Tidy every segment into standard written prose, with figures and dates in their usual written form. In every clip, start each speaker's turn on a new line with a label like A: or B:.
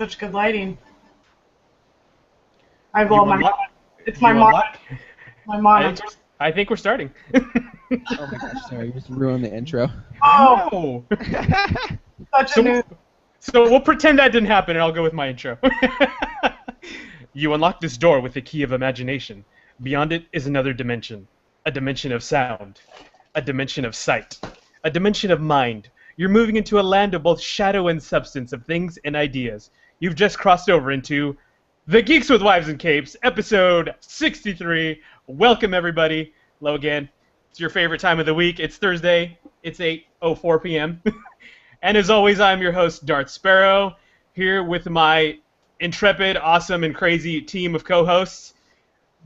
A: Such good lighting. It's my monitor.
B: I think we're starting.
C: Oh my gosh, sorry, you just ruined the intro.
A: Oh, such a new.
B: So we'll pretend that didn't happen, and I'll go with my intro. You unlock this door with the key of imagination. Beyond it is another dimension. A dimension of sound. A dimension of sight. A dimension of mind. You're moving into a land of both shadow and substance, of things and ideas. You've just crossed over into the Geeks with Wives and Capes, episode 63. Welcome, everybody. Hello again. It's your favorite time of the week. It's Thursday. It's 8:04 p.m. And as always, I'm your host, Darth Sparrow, here with my intrepid, awesome, and crazy team of co-hosts.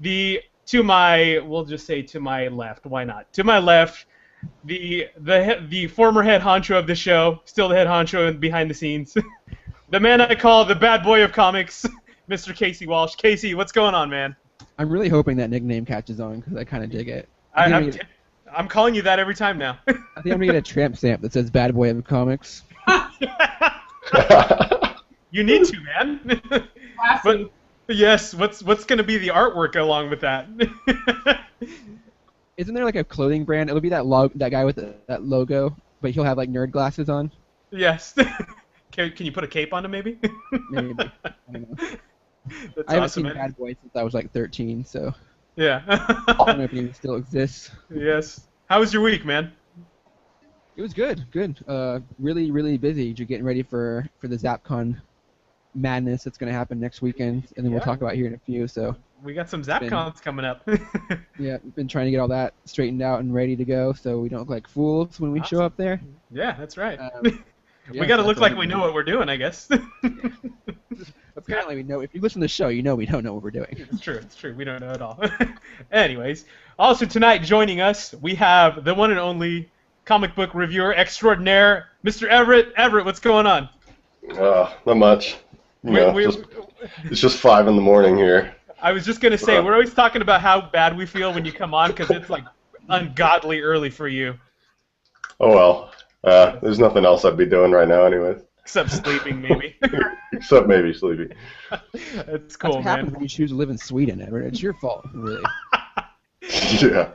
B: To my left, why not? To my left, the former head honcho of the show, still the head honcho behind the scenes, the man I call the bad boy of comics, Mr. Casey Walsh. Casey, what's going on, man?
C: I'm really hoping that nickname catches on because I kind of dig it.
B: I'm calling you that every time now.
C: I think I'm gonna get a tramp stamp that says "Bad Boy of Comics."
B: You need to, man. But yes, what's gonna be the artwork along with that?
C: Isn't there like a clothing brand? It'll be that guy with that logo, but he'll have like nerd glasses on.
B: Yes. Can you put a cape on him, maybe?
C: Maybe. I don't know.
B: That's
C: I haven't
B: awesome,
C: seen
B: man.
C: Bad Boy since I was like 13, so
B: Yeah.
C: I don't know if he still exists.
B: Yes. How was your week, man?
C: It was good. Really, really busy. You're getting ready for the Zappcon madness that's gonna happen next weekend, and then we'll talk about here in a few. So
B: We got some Zappcons coming up.
C: yeah, we've been trying to get all that straightened out and ready to go, so we don't look like fools when we show up there.
B: Yeah, that's right.
C: Yeah,
B: we got to look like
C: we
B: we know what we're doing, I guess.
C: Apparently we know. If you listen to the show, you know we don't know what we're doing.
B: It's true. We don't know at all. Anyways, also tonight joining us, we have the one and only comic book reviewer extraordinaire, Mr. Everett. Everett, what's going on?
D: Not much. It's just 5 in the morning here.
B: I was just going to say, we're always talking about how bad we feel when you come on because it's like ungodly early for you.
D: Oh well. There's nothing else I'd be doing right now anyways.
B: Except sleeping, maybe.
D: Except maybe sleeping.
B: That's cool,
C: That's what happens
B: man.
C: when you choose to live in Sweden, Edward. It's your fault, really.
D: Yeah.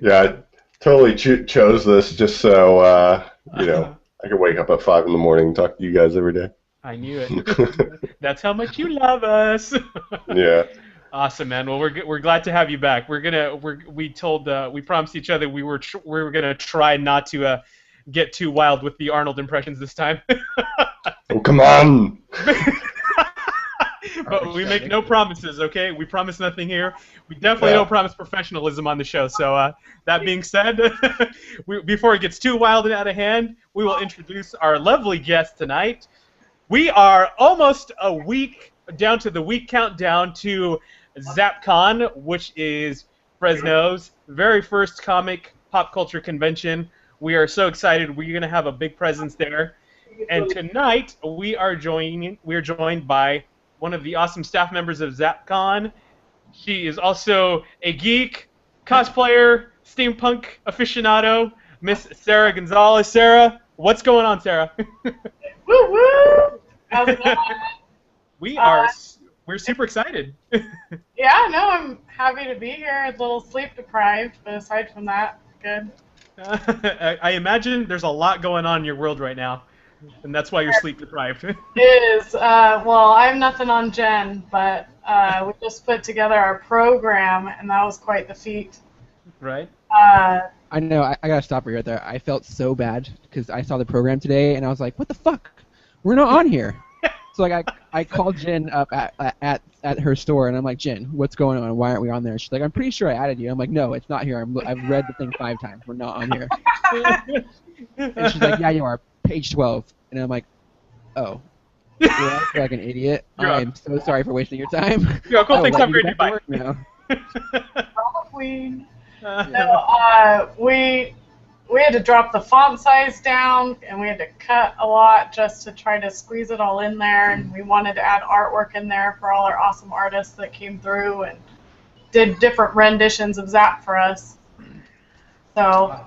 D: I totally chose this just so, I could wake up at 5 in the morning and talk to you guys every day.
B: I knew it. That's how much you love us.
D: Yeah.
B: Awesome, man. Well, we're glad to have you back. We promised each other we were gonna try not to get too wild with the Arnold impressions this time.
D: Oh, come on!
B: But we make no promises, okay? We promise nothing here. We definitely don't promise professionalism on the show. So that being said, before it gets too wild and out of hand, we will introduce our lovely guest tonight. We are almost a week down to the week countdown to Zappcon, which is Fresno's very first comic pop culture convention. We are so excited. We're going to have a big presence there. And tonight, we are joined by one of the awesome staff members of Zappcon. She is also a geek, cosplayer, steampunk aficionado, Miss Sarah Gonzales. Sarah, what's going on, Sarah?
A: Woo woo! How's it going?
B: We're super excited.
A: Yeah, no, I'm happy to be here. A little sleep deprived, but aside from that, good.
B: I imagine there's a lot going on in your world right now, and that's why you're sleep deprived.
A: It is. Well, I'm nothing on Jen, but we just put together our program, and that was quite the feat.
B: Right?
C: I know. I gotta stop you right there. I felt so bad because I saw the program today, and I was like, "What the fuck? We're not on here." So like I called Jen up at her store, and I'm like, "Jen, what's going on? Why aren't we on there?" She's like, "I'm pretty sure I added you." I'm like, "No, it's not here. I've read the thing 5 times. We're not on here." And she's like, "Yeah, you are. Page 12." And I'm like, "Oh." Yeah, I feel like an idiot. I'm so sorry for wasting your time.
B: Yeah, cool. Thanks. Have a great day.
C: Bye.
B: Bye.
C: Now.
A: Queen. No, we had to drop the font size down, and we had to cut a lot just to try to squeeze it all in there, and we wanted to add artwork in there for all our awesome artists that came through and did different renditions of Zap for us. So.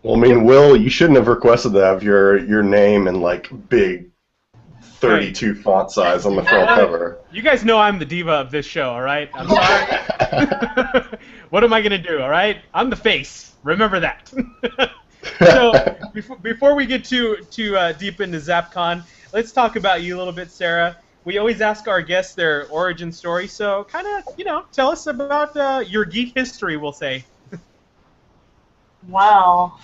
D: Well, I mean, Will, you shouldn't have requested to have your name in like big 32 font size on the front cover.
B: You guys know I'm the diva of this show, all right? I'm sorry. What am I gonna do? All right, I'm the face. Remember that. So before we get too deep into Zappcon, let's talk about you a little bit, Sarah. We always ask our guests their origin story, so kind of tell us about your geek history. We'll say.
A: Well.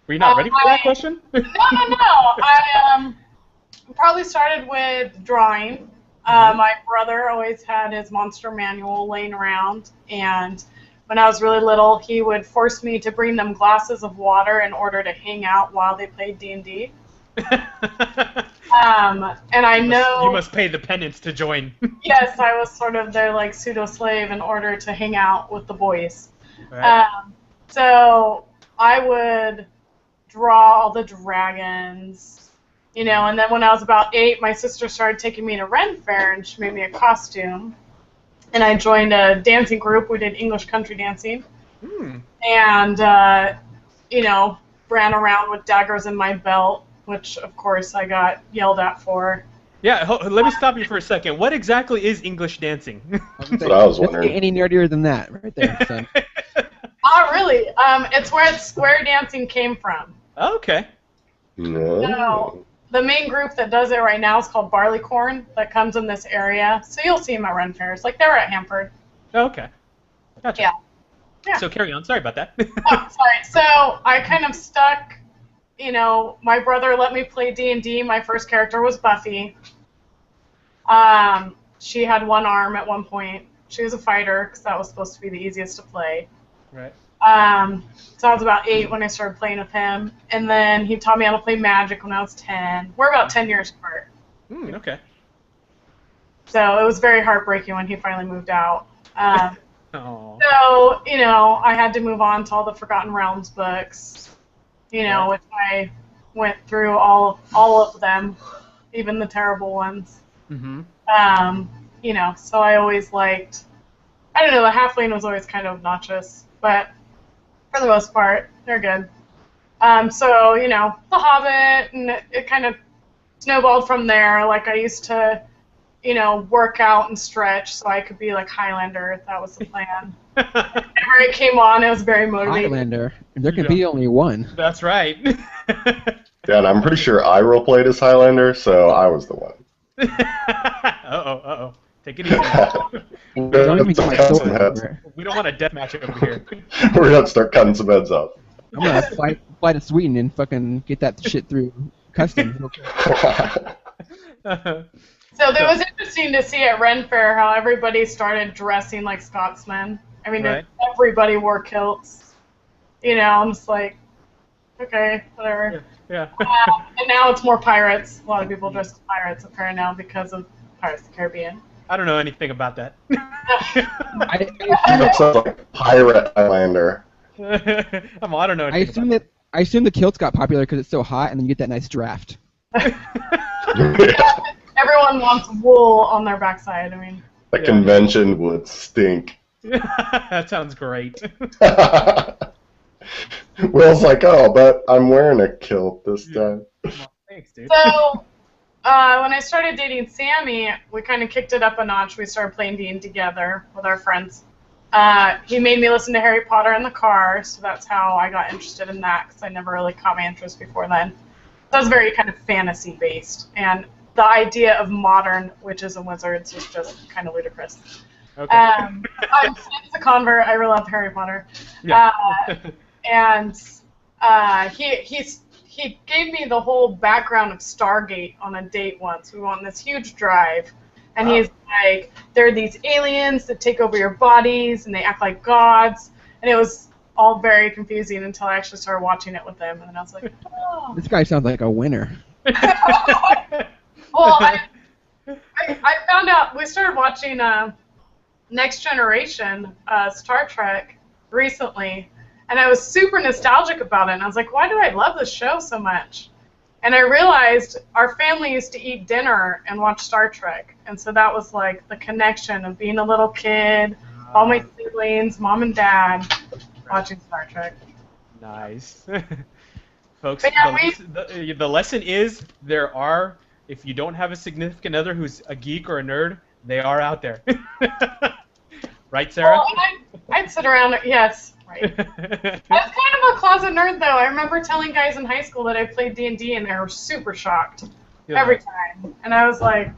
B: Were you not ready for that question?
A: No. I probably started with drawing. My brother always had his monster manual laying around, and when I was really little, he would force me to bring them glasses of water in order to hang out while they played D&D. And I know...
B: You must pay the penance to join.
A: Yes, I was sort of their like pseudo-slave in order to hang out with the boys.
B: Right.
A: So I would draw all the dragons, and then when I was about 8, my sister started taking me to Ren Fair, and she made me a costume. And I joined a dancing group. We did English country dancing. And, ran around with daggers in my belt, which, of course, I got yelled at for.
B: Yeah, let me stop you for a second. What exactly is English dancing?
D: That's what I was wondering.
C: Any nerdier than that, right there. So.
A: Oh, really? It's where square dancing came from.
B: Okay.
D: No.
A: So, the main group that does it right now is called Barleycorn, that comes in this area. So you'll see them at Ren Fairs. Like, they were at Hanford.
B: Okay. Gotcha.
A: Yeah.
B: So carry on. Sorry about that.
A: Oh, sorry. So I kind of stuck, my brother let me play D&D. My first character was Buffy. She had one arm at one point. She was a fighter, because that was supposed to be the easiest to play.
B: Right.
A: So I was about 8 when I started playing with him, and then he taught me how to play Magic when I was 10. We're about 10 years apart.
B: Okay.
A: So it was very heartbreaking when he finally moved out.
B: Oh.
A: So, I had to move on to all the Forgotten Realms books, which I went through all of them, even the terrible ones.
B: Mm-hmm.
A: So I always liked, I don't know, the Halfling was always kind of obnoxious, but for the most part, they're good. So, The Hobbit, and it kind of snowballed from there. Like, I used to, work out and stretch so I could be like Highlander. That was the plan. Whenever it came on, it was very motivating.
C: Highlander. There can be only one.
B: That's right.
D: Yeah, and I'm pretty sure I roleplayed as Highlander, so I was the one.
B: Uh-oh. Take it easy.
C: Don't even get my sword over.
B: We don't want a death match over here.
D: We're going to start cutting some heads off.
C: I'm going to fly to Sweden and fucking get that shit through customs.
A: So it was interesting to see at Ren Fair how everybody started dressing like Scotsmen. I mean,
B: Right.
A: Everybody wore kilts. I'm just like, okay, whatever.
B: Yeah.
A: And now it's more pirates. A lot of people dress as pirates apparently now because of Pirates of the Caribbean.
B: I don't know anything about that.
D: That sounds like Pirate Highlander.
B: I don't know anything
C: I assume the kilts got popular because it's so hot, and then you get that nice draft.
A: Everyone wants wool on their backside. I mean,
D: The convention would stink.
B: That sounds great.
D: Will's like, oh, but I'm wearing a kilt this time.
B: Thanks, dude.
A: so when I started dating Sammy, we kind of kicked it up a notch. We started playing D&D together with our friends. He made me listen to Harry Potter in the car, so that's how I got interested in that, because I never really caught my interest before then. So it was very kind of fantasy-based, and the idea of modern witches and wizards was just kind of ludicrous.
B: Okay.
A: I'm since a convert. I really love Harry Potter.
B: Yeah.
A: And he gave me the whole background of Stargate on a date once. We went on this huge drive, and he's like, there are these aliens that take over your bodies, and they act like gods, and it was all very confusing until I actually started watching it with him, and then I was like, oh.
C: This guy sounds like a winner.
A: Well, I found out, we started watching Next Generation, Star Trek, recently, and I was super nostalgic about it, and I was like, why do I love this show so much? And I realized our family used to eat dinner and watch Star Trek, and so that was like the connection of being a little kid, all my siblings, mom and dad, watching Star Trek.
B: Nice. Folks,
A: But yeah,
B: the lesson is if you don't have a significant other who's a geek or a nerd, they are out there. Right, Sarah?
A: Well, I'd sit around. Yes, right. I was kind of a closet nerd, though. I remember telling guys in high school that I played D&D, and they were super shocked every time. And I was like,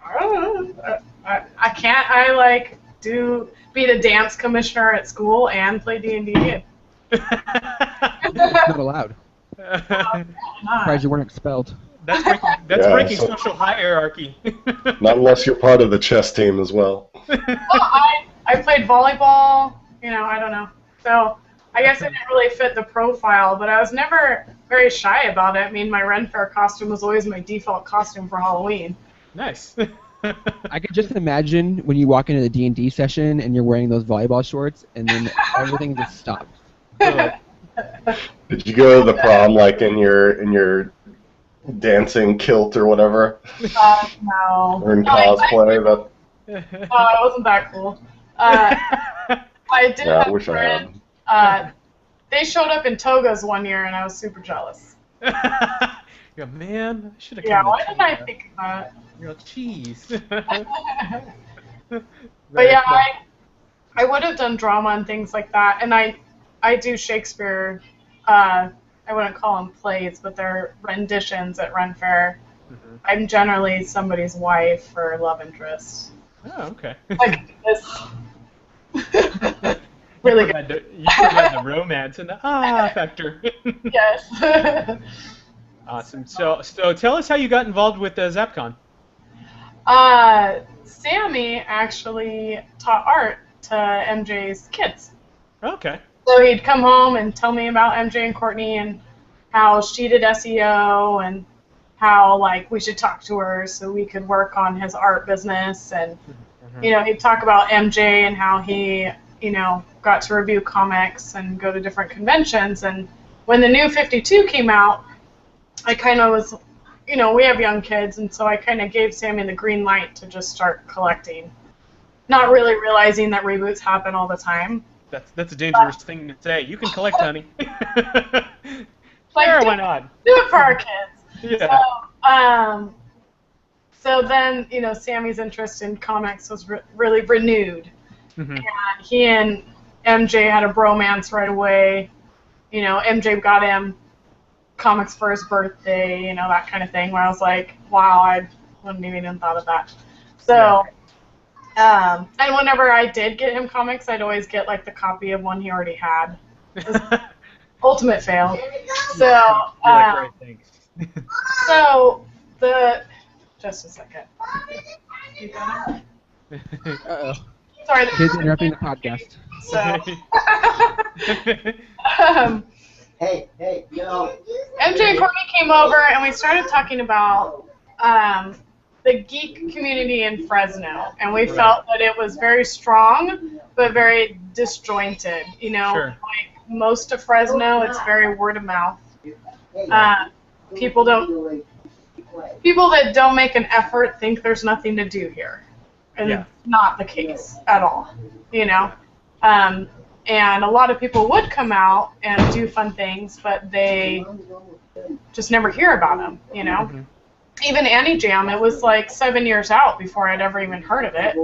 A: I don't know. I can't. I like be the dance commissioner at school and play D&D.
C: Not allowed.
A: Not.
C: Surprised you weren't expelled.
B: That's breaking social hierarchy.
D: Not unless you're part of the chess team as well.
A: Well, I played volleyball. I don't know. So I guess it didn't really fit the profile, but I was never very shy about it. I mean, my Ren Fair costume was always my default costume for Halloween.
B: Nice.
C: I could just imagine when you walk into the D&D session and you're wearing those volleyball shorts, and then everything just stops.
D: Did you go to the prom like in your dancing kilt or whatever?
A: No.
D: Or in cosplay?
A: It wasn't that cool. I did have
D: I wish
A: friends,
D: I had.
A: they showed up in togas one year, and I was super jealous.
B: Yeah, man, I should have.
A: Yeah, why didn't I think of that?
B: You're like, jeez.
A: But yeah, I would have done drama and things like that, and I do Shakespeare. I wouldn't call them plays, but they're renditions at Ren Fair. Mm-hmm. I'm generally somebody's wife or love interest.
B: Oh, okay.
A: Like this. Really
B: good. You provide the romance and the factor.
A: Yes.
B: Awesome. So tell us how you got involved with Zappcon.
A: Sammy actually taught art to MJ's kids.
B: Okay.
A: So he'd come home and tell me about MJ and Courtney and how she did SEO and how we should talk to her so we could work on his art business, and he'd talk about MJ and how he got to review comics and go to different conventions. And when the new 52 came out, I kind of was, we have young kids, and so I kind of gave Sammy the green light to just start collecting, not really realizing that reboots happen all the time.
B: That's a dangerous thing to say. You can collect, honey.
A: Sure,
B: why not?
A: Do it for our kids.
B: Yeah.
A: So then, Sammy's interest in comics was really renewed. Mm-hmm. And he and MJ had a bromance right away. MJ got him comics for his birthday, that kind of thing, where I was like, wow, I wouldn't even thought of that. So, and whenever I did get him comics, I'd always get the copy of one he already had. Ultimate fail. So,
B: right, thanks.
A: So just a second.
C: Uh-oh.
A: Sorry.
C: Kids interrupting the podcast.
A: So,
E: Hey,
A: MJ and Courtney came over and we started talking about the geek community in Fresno, and we felt that it was very strong but very disjointed.
B: Sure.
A: Most of Fresno, it's very word of mouth. People that don't make an effort think there's nothing to do here, and it's not the case at all. And a lot of people would come out and do fun things, but they just never hear about them.
B: Mm-hmm.
A: Even Annie Jam, it was 7 years out before I'd ever even heard of it.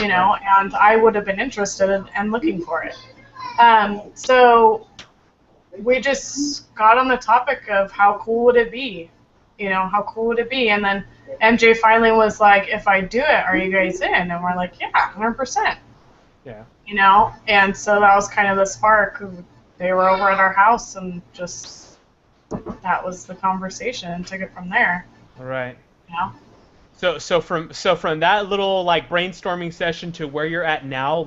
A: And I would have been interested in looking for it. So we just got on the topic of how cool would it be, how cool would it be? And then MJ finally was like, if I do it, are you guys in? And we're like, yeah, 100%.
B: Yeah.
A: And so that was kind of the spark. They were over at our house, and just that was the conversation, and took it from there.
B: All right.
A: Yeah.
B: So from that little brainstorming session to where you're at now,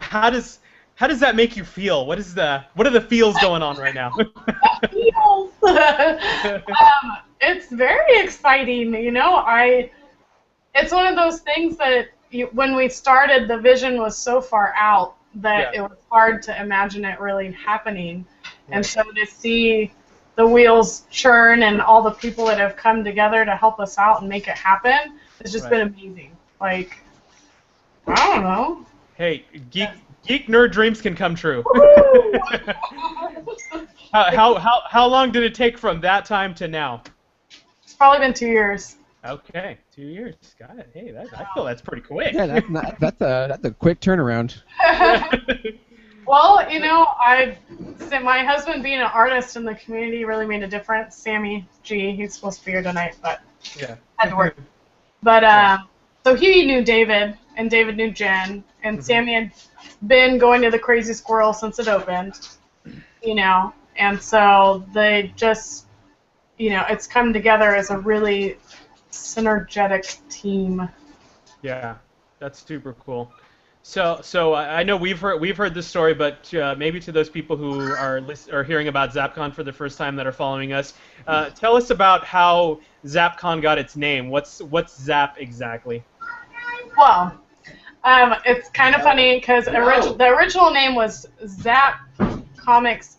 B: how does that make you feel? What are the feels going on right now?
A: Feels. It's very exciting. It's one of those things that when we started, the vision was so far out that it was hard to imagine it really happening. Right. And so to see the wheels churn and all the people that have come together to help us out and make it happen has just been amazing. I don't know.
B: Hey, geek nerd dreams can come true. How long did it take from that time to now?
A: It's probably been 2 years.
B: Okay, 2 years. Got it. Hey, I feel that's pretty quick.
C: Yeah, that's a quick turnaround.
A: Well, my husband being an artist in the community really made a difference. Sammy G, he's supposed to be here tonight, but
B: yeah,
A: had to work. But so he knew David, and David knew Jen, and Sammy had been going to the Crazy Squirrel since it opened, and so they just, it's come together as a really synergetic team.
B: Yeah, that's super cool. So I know we've heard this story, but maybe to those people who are hearing about Zappcon for the first time that are following us, tell us about how Zappcon got its name. What's Zap exactly?
A: Well, it's kind of funny because the original name was Zap Comics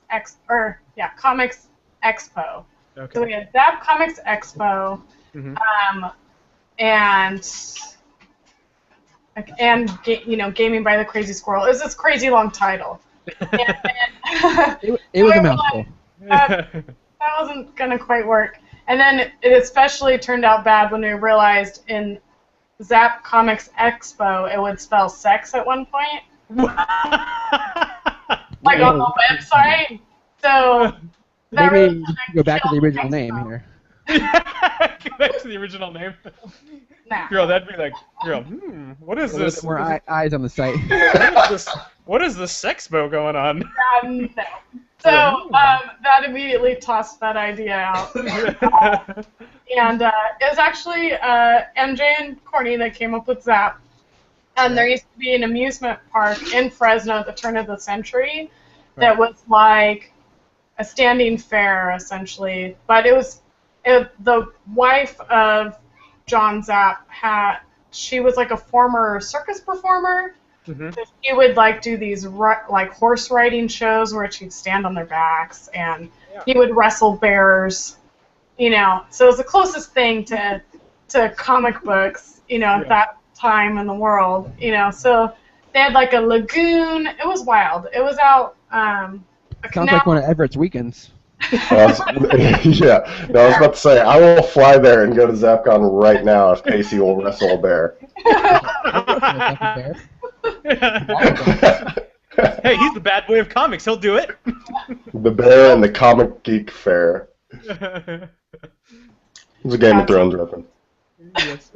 A: Comics Expo.
B: Okay.
A: So we had Zap Comics Expo, Gaming by the Crazy Squirrel. It was this crazy long title.
C: It was a mouthful.
A: That wasn't gonna quite work. And then it especially turned out bad when we realized in Zap Comics Expo it would spell sex at one point. Like on the website. So
C: maybe you can go back to the original name here.
B: Go back to the original name.
A: Nah.
B: Girl, that'd be like, what is this?
C: More eyes on the site.
B: What is this sexpo going on?
A: No. So that immediately tossed that idea out. And it was actually MJ and Courtney that came up with Zap. And there used to be an amusement park in Fresno at the turn of the century that was like a standing fair, essentially. But the wife of John Zapp she was like a former circus performer. So she would like do these like horse riding shows where she'd stand on their backs and he would wrestle bears, So it was the closest thing to comic books, at that time in the world, So they had like a lagoon. It was wild. It was out.
C: Sounds like one of Everett's weekends.
D: I was about to say, I will fly there and go to Zappcon right now if Casey will wrestle a bear.
B: Hey, he's the bad boy of comics. He'll do it.
D: The Bear and the Comic Geek Fair. It's a Game of Thrones reference.
B: Yes.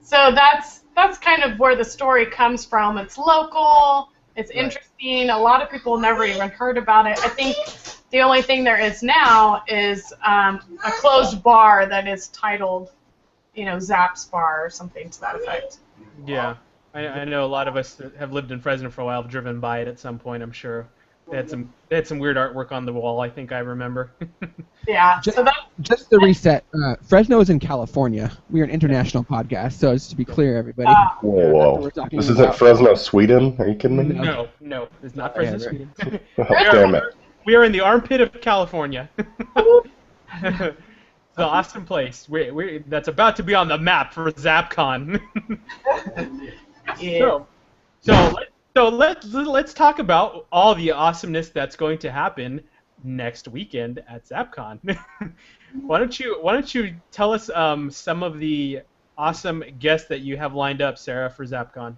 A: So that's kind of where the story comes from. It's local. It's interesting. A lot of people never even heard about it. I think the only thing there is now is a closed bar that is titled, Zap's Bar or something to that effect.
B: Yeah, I know a lot of us that have lived in Fresno for a while have driven by it at some point, I'm sure. They had some weird artwork on the wall, I think I remember.
A: Yeah.
C: Just to reset, Fresno is in California. We are an international podcast, so just to be clear, everybody.
D: Whoa. This isn't Fresno, Sweden? Are you kidding me?
B: No, it's not Fresno, Sweden.
D: Damn it.
B: We are in the armpit of California. The awesome place. That's about to be on the map for Zappcon.
A: Yeah.
B: So let's talk about all the awesomeness that's going to happen next weekend at Zappcon. Why don't you tell us some of the awesome guests that you have lined up, Sarah, for Zappcon?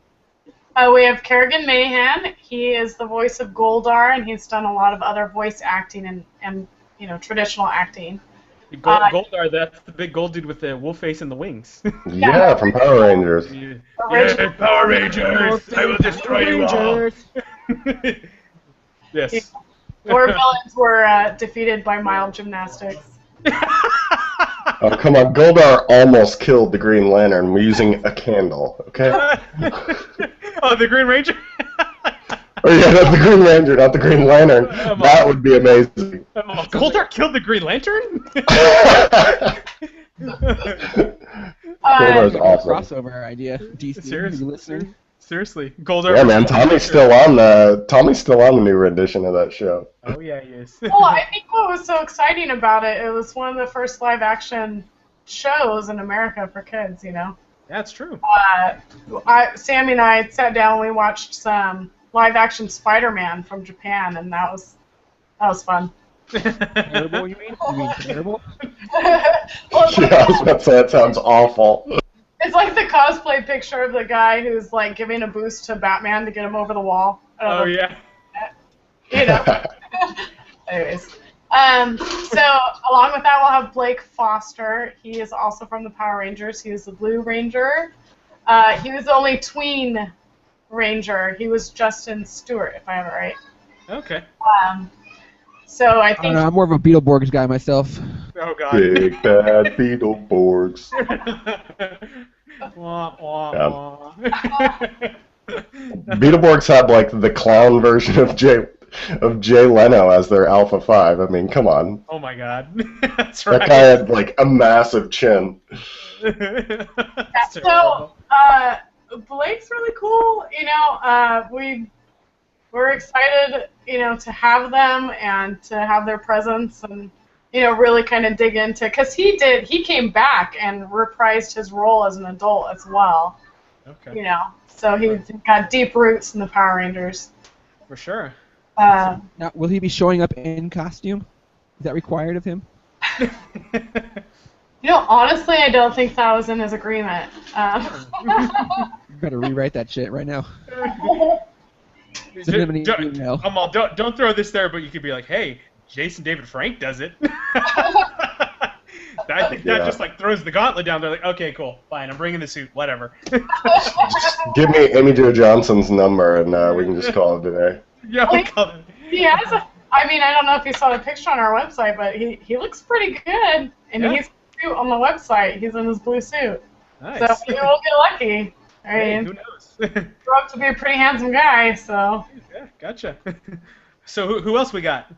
A: We have Kerrigan Mahan. He is the voice of Goldar, and he's done a lot of other voice acting and traditional acting.
B: Goldar, that's the big gold dude with the wolf face and the wings.
D: Yeah, from Power Rangers.
B: Power Rangers! I will destroy you all! Yes.
A: Four villains were defeated by mild gymnastics.
D: Oh, come on. Goldar almost killed the Green Lantern using a candle, okay?
B: Oh, the Green Ranger?
D: Oh, yeah, that's the Green Ranger, not the Green Lantern. That would be amazing.
B: Goldar killed the Green Lantern?
D: Goldar's awesome.
C: Crossover idea. DC,
B: Seriously?
C: listening?
B: Seriously. Goldar.
D: Yeah, man, Tommy's still on the new rendition of that show.
B: Oh, yeah, he is.
A: Well, I think what was so exciting about it was one of the first live-action shows in America for kids,
B: That's true.
A: Sammy and I sat down and we watched some live-action Spider-Man from Japan, and that was fun.
C: Terrible, you mean? You mean terrible?
A: Well,
D: Yeah, I was about to say that sounds awful.
A: it's like the cosplay picture of the guy who's like giving a boost to Batman to get him over the wall.
B: Oh yeah.
A: You know. Anyways. So along with that, we'll have Blake Foster. He is also from the Power Rangers. He was the Blue Ranger. He was the only tween Ranger. He was Justin Stewart, if I have it right.
B: Okay.
A: So I
C: I
A: think.
C: don't know, I'm more of a Beetleborgs guy myself.
B: Oh god.
D: Big bad Beetleborgs.
B: Wah, wah, wah.
D: Beetleborgs had like the clown version of Jay Leno as their Alpha 5. I mean, come on.
B: Oh my god. That's right.
D: That guy had like a massive chin.
B: That's
A: So
B: terrible.
A: Blake's really cool. You know, we're excited, you know, to have them and to have their presence and, you know, really kind of dig into, because he came back and reprised his role as an adult as well.
B: Okay.
A: You know, so he got deep roots in the Power Rangers.
B: For sure.
C: Now, will he be showing up in costume? Is that required of him?
A: You know, honestly, I don't think that was in his agreement.
C: You better rewrite that shit right now. Send him an email.
B: Come on, don't throw this there, but you could be like, hey, Jason David Frank does it. I think that just like throws the gauntlet down. They're like, okay, cool, fine, I'm bringing the suit, whatever.
D: Give me Amy Jo Johnson's number and we can just call it today.
B: Yeah, we call it.
A: He has I mean, I don't know if you saw the picture on our website, but he looks pretty good. And
B: Yeah.
A: he's cute on the website. He's in his blue suit.
B: Nice.
A: So maybe we'll get lucky. I
B: Hey,
A: mean,
B: who knows?
A: grew up to be a pretty handsome guy, so.
B: Yeah, gotcha. So who else we got?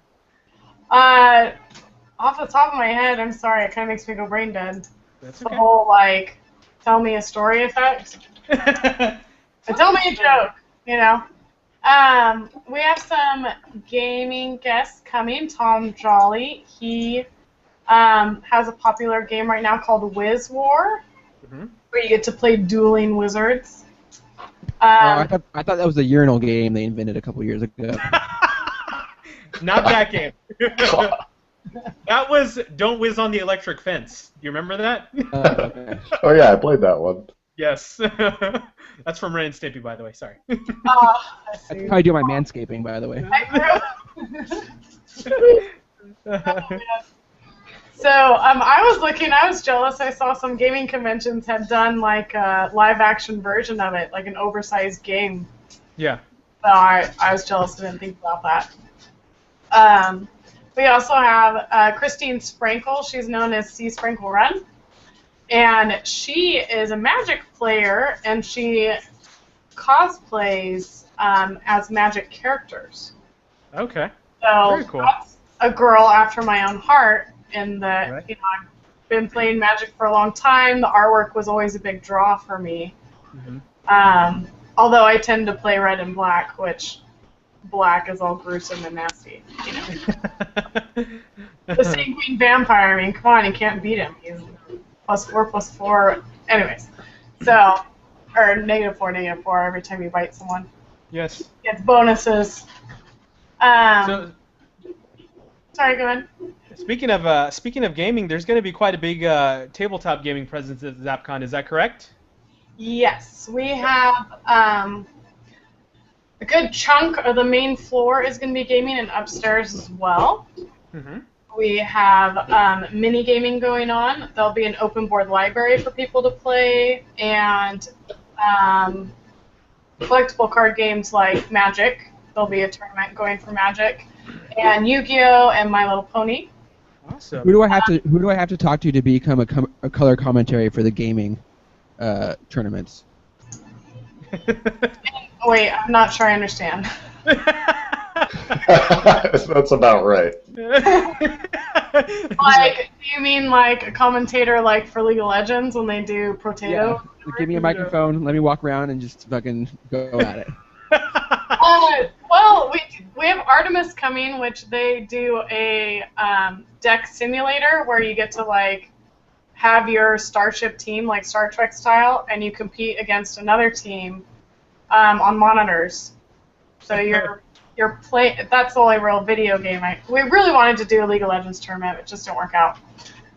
A: Off the top of my head, I'm sorry, it kind of makes me go brain dead.
B: That's
A: The
B: okay.
A: whole, like, tell me a story effect. Tell me a joke, you know. We have some gaming guests coming. Tom Jolly, he has a popular game right now called Wiz War, where you get to play dueling wizards.
C: I thought that was the urinal game they invented a couple years ago.
B: Not that game. That was Don't Whiz on the Electric Fence. Do you remember that?
C: Okay.
D: Oh yeah, I played that one.
B: Yes. That's from Ren and Stimpy, by the way. Sorry.
A: I
C: That's
A: see.
C: how I do my manscaping, by the way.
A: So I was jealous. I saw some gaming conventions had done like a live action version of it, like an oversized game.
B: Yeah.
A: So I was jealous. I didn't think about that. We also have Christine Sprankle. She's known as C. Sprankle Run. And she is a Magic player, and she cosplays as Magic characters.
B: Okay.
A: So
B: Very cool.
A: that's a girl after my own heart, in that
B: Right.
A: you know, I've been playing Magic for a long time. The artwork was always a big draw for me. Although I tend to play red and black, which black is all gruesome and nasty. You know. The Sanguine Vampire. I mean, come on, you can't beat him. He's +4/+4. Anyways, so or -4/-4 every time you bite someone.
B: Yes.
A: Gets bonuses.
B: So,
A: Sorry, go ahead.
B: speaking of gaming, there's going to be quite a big tabletop gaming presence at Zappcon. Is that correct?
A: Yes, we have a good chunk of the main floor is going to be gaming, and upstairs as well. We have mini gaming going on. There'll be an open board library for people to play, and collectible card games like Magic. There'll be a tournament going for Magic, and Yu-Gi-Oh! And My Little Pony.
B: Awesome.
C: Who do I have to talk to become a color commentary for the gaming tournaments?
A: Wait, I'm not sure I understand.
D: That's about right.
A: Like, do you mean like a commentator like for League of Legends when they do Potato?
C: Yeah. Give me a microphone, let me walk around and just fucking go at it.
A: Well, we have Artemis coming, which they do a deck simulator where you get to like have your starship team like Star Trek style, and you compete against another team on monitors. So you're play. That's the only real video game. We really wanted to do a League of Legends tournament, it just didn't work out.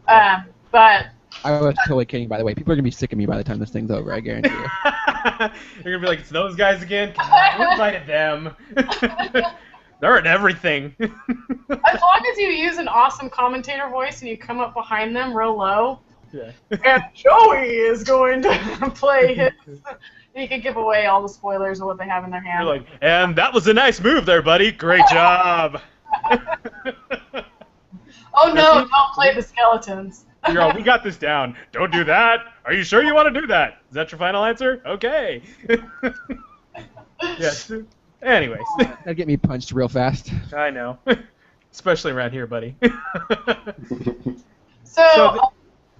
A: But
C: I was totally kidding, by the way. People are gonna be sick of me by the time this thing's over. I guarantee you.
B: You're gonna be like, it's those guys again. God, who invited them? They're in everything.
A: As long as you use an awesome commentator voice and you come up behind them real low,
B: Yeah.
A: and Joey is going to play his. You can give away all the spoilers of what they have in their hand.
B: You're like, and that was a nice move there, buddy. Great job.
A: Oh no! Don't play the skeletons.
B: You're all, we got this down. Don't do that. Are you sure you want to do that? Is that your final answer? Okay. Yes. Anyways.
C: That'd get me punched real fast.
B: I know. Especially around here, buddy.
A: So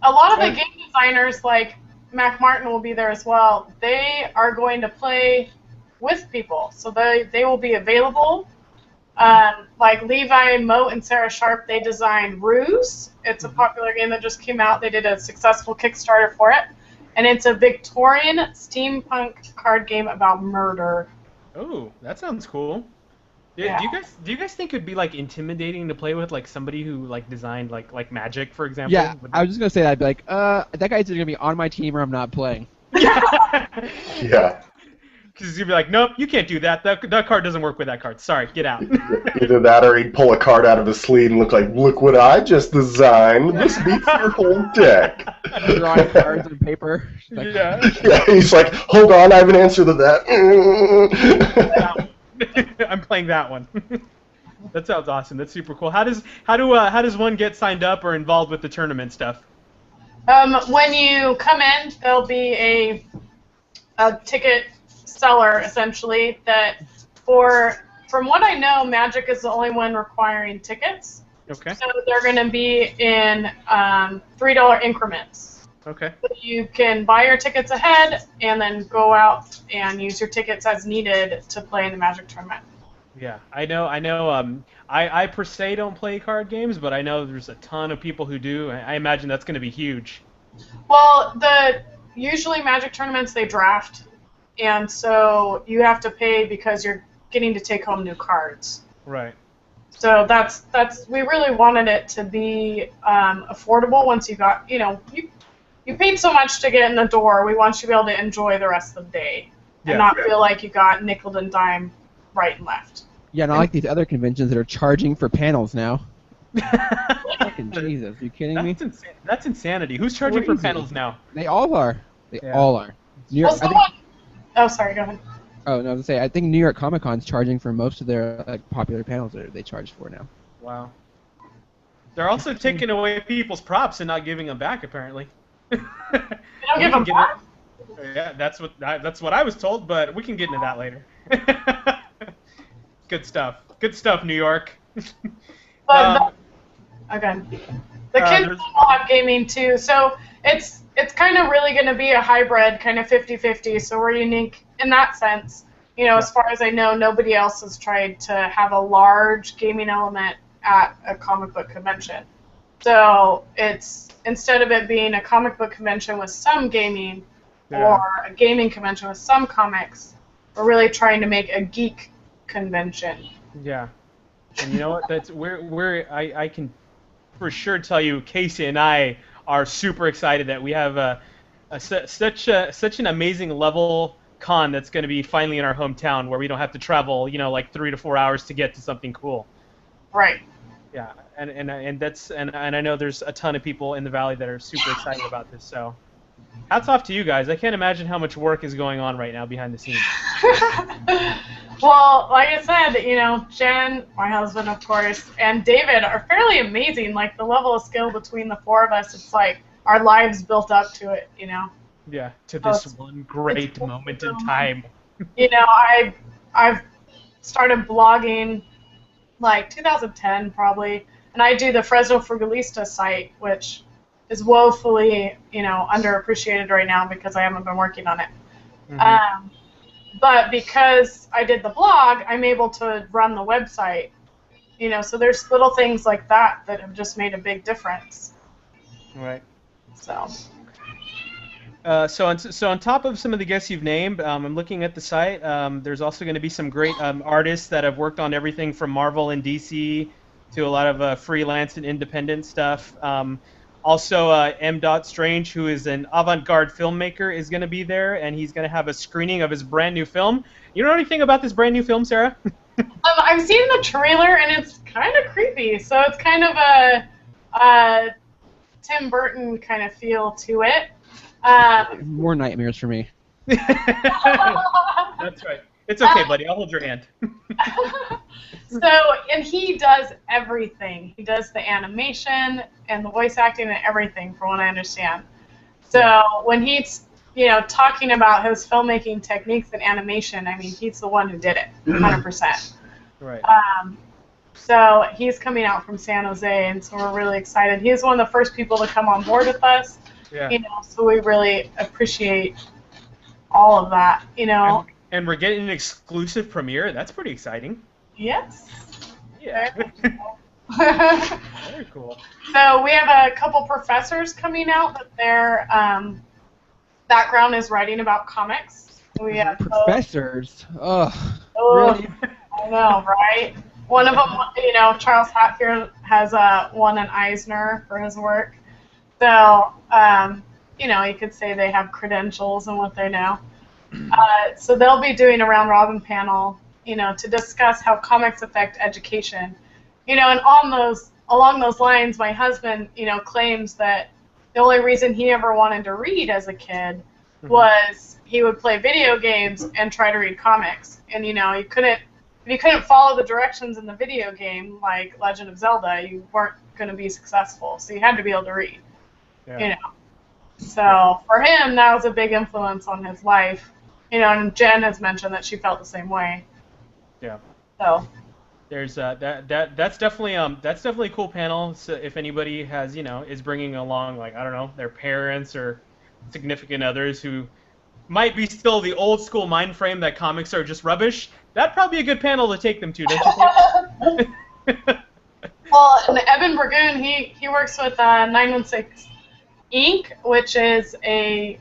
A: a lot of the game designers, like Mac Martin, will be there as well. They are going to play with people, so they will be available. Like Levi, Moat, and Sarah Sharp, they designed Ruse. It's a popular game that just came out. They did a successful Kickstarter for it, and it's a Victorian steampunk card game about murder.
B: Oh, that sounds cool.
A: Yeah.
B: Do you guys think it'd be like intimidating to play with, like somebody who like designed like Magic, for example?
C: Yeah, I was just gonna say that. I'd be like, that guy's either gonna be on my team or I'm not playing.
D: Yeah.
B: Because you'd be like, nope, you can't do that. That card doesn't work with that card. Sorry, get out.
D: Either that or he'd pull a card out of his sleeve and look what I just designed. This beats your whole deck.
C: Drawing cards on paper. Like,
B: Yeah.
D: Yeah, he's like, hold on, I have an answer to that.
B: I'm playing that one. That sounds awesome. That's super cool. How does one get signed up or involved with the tournament stuff?
A: When you come in, there'll be a ticket seller, essentially, that from what I know, Magic is the only one requiring tickets.
B: Okay.
A: So they're going to be in $3 increments.
B: Okay.
A: So you can buy your tickets ahead and then go out and use your tickets as needed to play in the Magic tournament.
B: Yeah, I know. I per se don't play card games, but I know there's a ton of people who do. I imagine that's going to be huge.
A: Well, usually Magic tournaments, they draft, and so you have to pay because you're getting to take home new cards.
B: Right.
A: So that's we really wanted it to be affordable. Once you got, you paid so much to get in the door, we want you to be able to enjoy the rest of the day and not feel like you got nickel and dime right and left.
C: Yeah, not like these other conventions that are charging for panels now. Fucking Jesus, are you kidding me?
B: That's insanity. Who's charging for panels now?
C: They all are. They all are. New York,
A: Oh, sorry, go ahead.
C: Oh, no, I was gonna say, I think New York Comic Con's charging for most of their popular panels that they charge for now.
B: Wow. They're also taking away people's props and not giving them back, apparently.
A: They don't give them back?
B: Yeah, that's what I was told, but we can get into that later. Good stuff. Good stuff, New York.
A: But the kids will have gaming too, so it's kind of really going to be a hybrid, kind of 50-50. So we're unique in that sense. As far as I know, nobody else has tried to have a large gaming element at a comic book convention. So it's instead of it being a comic book convention with some gaming or a gaming convention with some comics, we're really trying to make a geek convention.
B: Yeah. And you know what? I can for sure tell you, Casey and I are super excited that we have such an amazing level con that's going to be finally in our hometown, where we don't have to travel, like 3 to 4 hours to get to something cool.
A: Right.
B: Yeah, and I know there's a ton of people in the valley that are super excited about this. So, hats off to you guys. I can't imagine how much work is going on right now behind the scenes.
A: Well, like I said, Jen, my husband, of course, and David are fairly amazing. Like, the level of skill between the four of us, it's like our lives built up to it,
B: Yeah, to this one great moment in time.
A: I've started blogging like 2010 probably, and I do the Fresno Frugalista site, which is woefully, underappreciated right now because I haven't been working on it.
B: Mm-hmm.
A: But because I did the blog, I'm able to run the website, so there's little things like that have just made a big difference.
B: Right.
A: So.
B: So on top of some of the guests you've named, I'm looking at the site. There's also going to be some great artists that have worked on everything from Marvel and DC to a lot of freelance and independent stuff. Also, M. Strange, who is an avant-garde filmmaker, is going to be there, and he's going to have a screening of his brand new film. You know anything about this brand new film, Sarah?
A: I've seen the trailer, and it's kind of creepy. So it's kind of a Tim Burton kind of feel to it.
C: More nightmares for me.
B: That's right. It's okay, buddy. I'll hold your hand.
A: And he does everything. He does the animation and the voice acting and everything, from what I understand. So when he's, talking about his filmmaking techniques and animation, I mean, he's the one who did it, 100%.
B: Right.
A: So he's coming out from San Jose, and so we're really excited. He's one of the first people to come on board with us.
B: Yeah.
A: So we really appreciate all of that,
B: And we're getting an exclusive premiere. That's pretty exciting.
A: Yes.
B: Yeah.
A: Very
B: Very cool.
A: So we have a couple professors coming out that their background is writing about comics. We have
C: Professors? Ugh.
A: Really? I know, right? One of them, Charles Hatfield has won an Eisner for his work. So, you could say they have credentials in what they know. So they'll be doing a round-robin panel, to discuss how comics affect education. And along those lines, my husband, claims that the only reason he ever wanted to read as a kid was he would play video games and try to read comics. And, if you couldn't follow the directions in the video game, like Legend of Zelda, you weren't going to be successful. So you had to be able to read.
B: Yeah.
A: So for him, that was a big influence on his life. And Jen has mentioned that she felt the same way.
B: Yeah.
A: So
B: there's that's definitely a cool panel. So if anybody has is bringing along, like, I don't know, their parents or significant others who might be still the old school mind frame that comics are just rubbish, that'd probably be a good panel to take them to, don't you think?
A: Well, and Evan Burgoon, he works with 916 Inc., which is a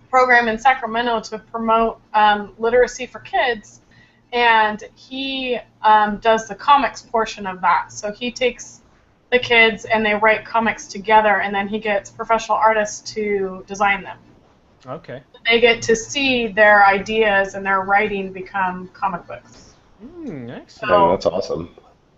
A: program in Sacramento to promote literacy for kids, and he does the comics portion of that. So he takes the kids and they write comics together, and then he gets professional artists to design them.
B: Okay.
A: They get to see their ideas and their writing become comic books.
B: Excellent.
A: So
D: that's awesome.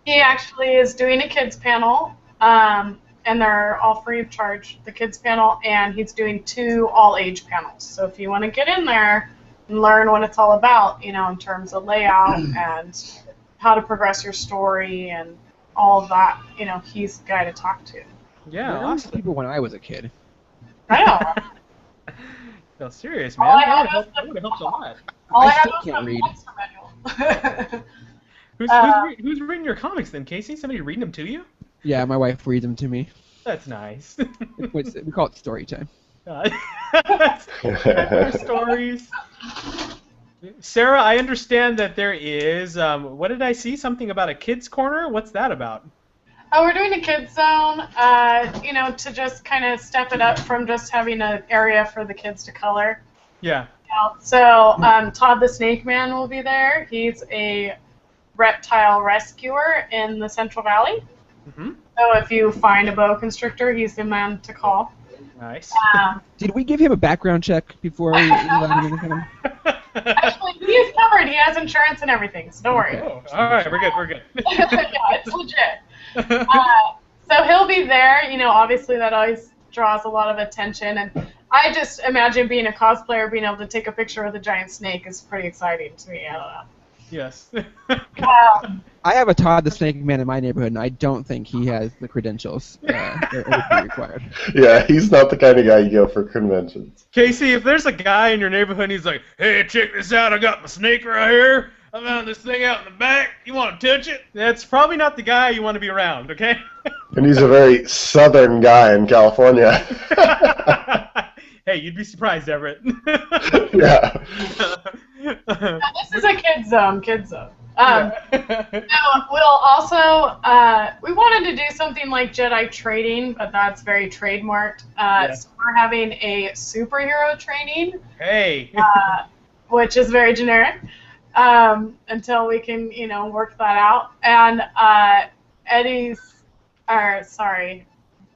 A: he actually is doing a kids panel, and they're all free of charge, the kids panel, and he's doing 2 all-age panels. So if you want to get in there and learn what it's all about, in terms of layout and how to progress your story and all of that, he's the guy to talk to.
B: Yeah,
C: There was
B: awesome.
C: people when I was a kid.
A: I know.
B: No, serious, man.
A: All I
B: That
A: have
B: would have helped a lot.
A: All
C: I
A: have
C: still
A: is
C: can't
A: the
C: read.
A: monster manual.
B: Who's reading your comics then, Casey? Somebody reading them to you?
C: Yeah, my wife reads them to me.
B: That's nice.
C: We call it story time.
B: Stories. Sarah, I understand that there is, what did I see? Something about a kids' corner? What's that about?
A: Oh, we're doing a kids zone, to just kind of step it up from just having an area for the kids to color.
B: Yeah.
A: So Todd the Snake Man will be there. He's a reptile rescuer in the Central Valley.
B: Mm-hmm.
A: So if you find a boa constrictor, he's the man to call.
B: Nice.
C: Did we give him a background check before we allowed him to come?
A: Actually, he is covered. He has insurance and everything, so don't worry.
B: Oh, all right, we're good.
A: Yeah, it's legit. So he'll be there. Obviously that always draws a lot of attention, and I just imagine being a cosplayer, being able to take a picture with a giant snake is pretty exciting to me. I don't know.
B: Yes.
C: I have a Todd the Snake Man in my neighborhood, and I don't think he has the credentials that would be required.
D: Yeah, he's not the kind of guy you go for conventions.
B: Casey, if there's a guy in your neighborhood and he's like, hey, check this out, I got my snake right here. I found this thing out in the back. You want to touch it? That's probably not the guy you want to be around, okay?
D: And he's a very southern guy in California.
B: Hey, you'd be surprised, Everett.
D: Yeah.
A: This is a kids zone. So we'll also, we wanted to do something like Jedi training, but that's very trademarked. So we're having a superhero training.
B: Hey.
A: Which is very generic, until we can, work that out. And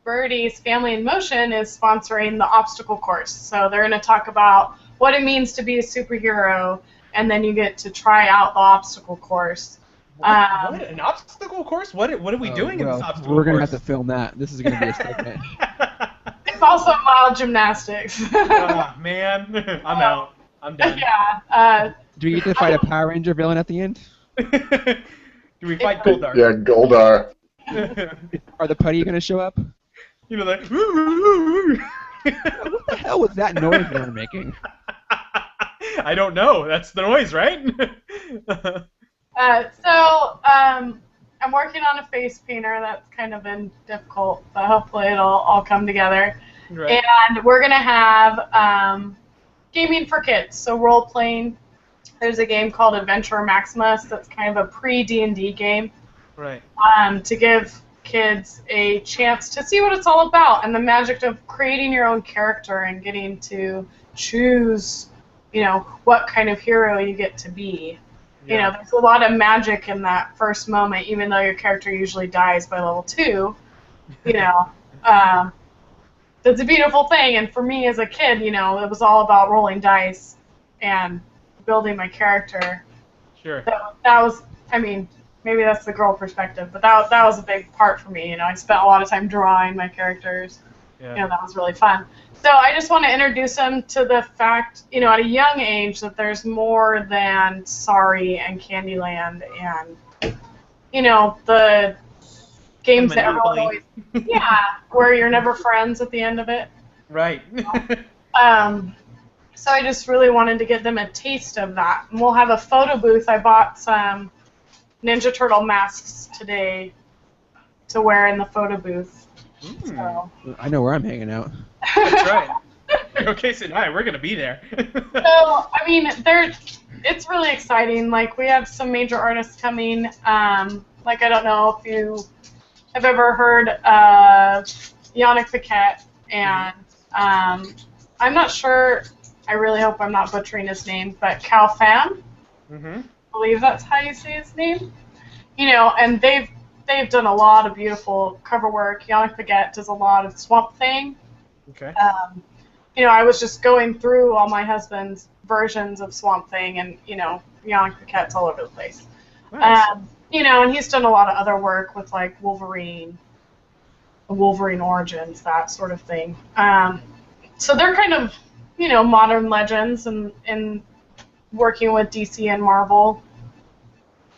A: Birdie's Family in Motion is sponsoring the obstacle course. So they're going to talk about what it means to be a superhero, and then you get to try out the obstacle course.
B: What? An obstacle course? What are we doing in this obstacle course?
C: We're going to have to film that. This is going to be a segment.
A: It's also mild gymnastics.
B: Man, I'm out. I'm done.
A: Yeah.
C: Do we get to fight a Power Ranger villain at the end?
B: Do we fight Goldar?
D: Yeah, Goldar.
C: Are the putty going to show up?
B: Like...
C: What the hell was that noise they were making?
B: I don't know. That's the noise, right?
A: I'm working on a face painter. That's kind of been difficult, but hopefully it'll all come together.
B: Right.
A: And we're going to have gaming for kids, so role-playing. There's a game called Adventurer Maximus that's kind of a pre-D&D game.
B: Right.
A: To give kids a chance to see what it's all about and the magic of creating your own character and getting to choose, what kind of hero you get to be.
B: Yeah.
A: There's a lot of magic in that first moment, even though your character usually dies by level 2. That's a beautiful thing. And for me as a kid, it was all about rolling dice and building my character.
B: Sure.
A: That was, maybe that's the girl perspective, but that was a big part for me. I spent a lot of time drawing my characters.
B: Yeah.
A: That was really fun. So I just want to introduce them to the fact, at a young age, that there's more than Sorry and Candyland and, the games that everyone always, where you're never friends at the end of it.
B: Right.
A: So I just really wanted to get them a taste of that. And we'll have a photo booth. I bought some Ninja Turtle masks today to wear in the photo booth. So.
C: I know where I'm hanging out.
B: That's right. Okay, so we're going to be there.
A: So, it's really exciting. Like, we have some major artists coming. I don't know if you have ever heard of Yannick Paquette, and I'm not sure, I really hope I'm not butchering his name, but Cal Pham, I believe that's how you say his name. And they've done a lot of beautiful cover work. Yannick Paquette does a lot of Swamp Thing.
B: Okay.
A: I was just going through all my husband's versions of Swamp Thing, and, Yannick Paquette's all over the place.
B: Nice.
A: And he's done a lot of other work with, like, Wolverine Origins, that sort of thing. So they're kind of, modern legends and working with DC and Marvel.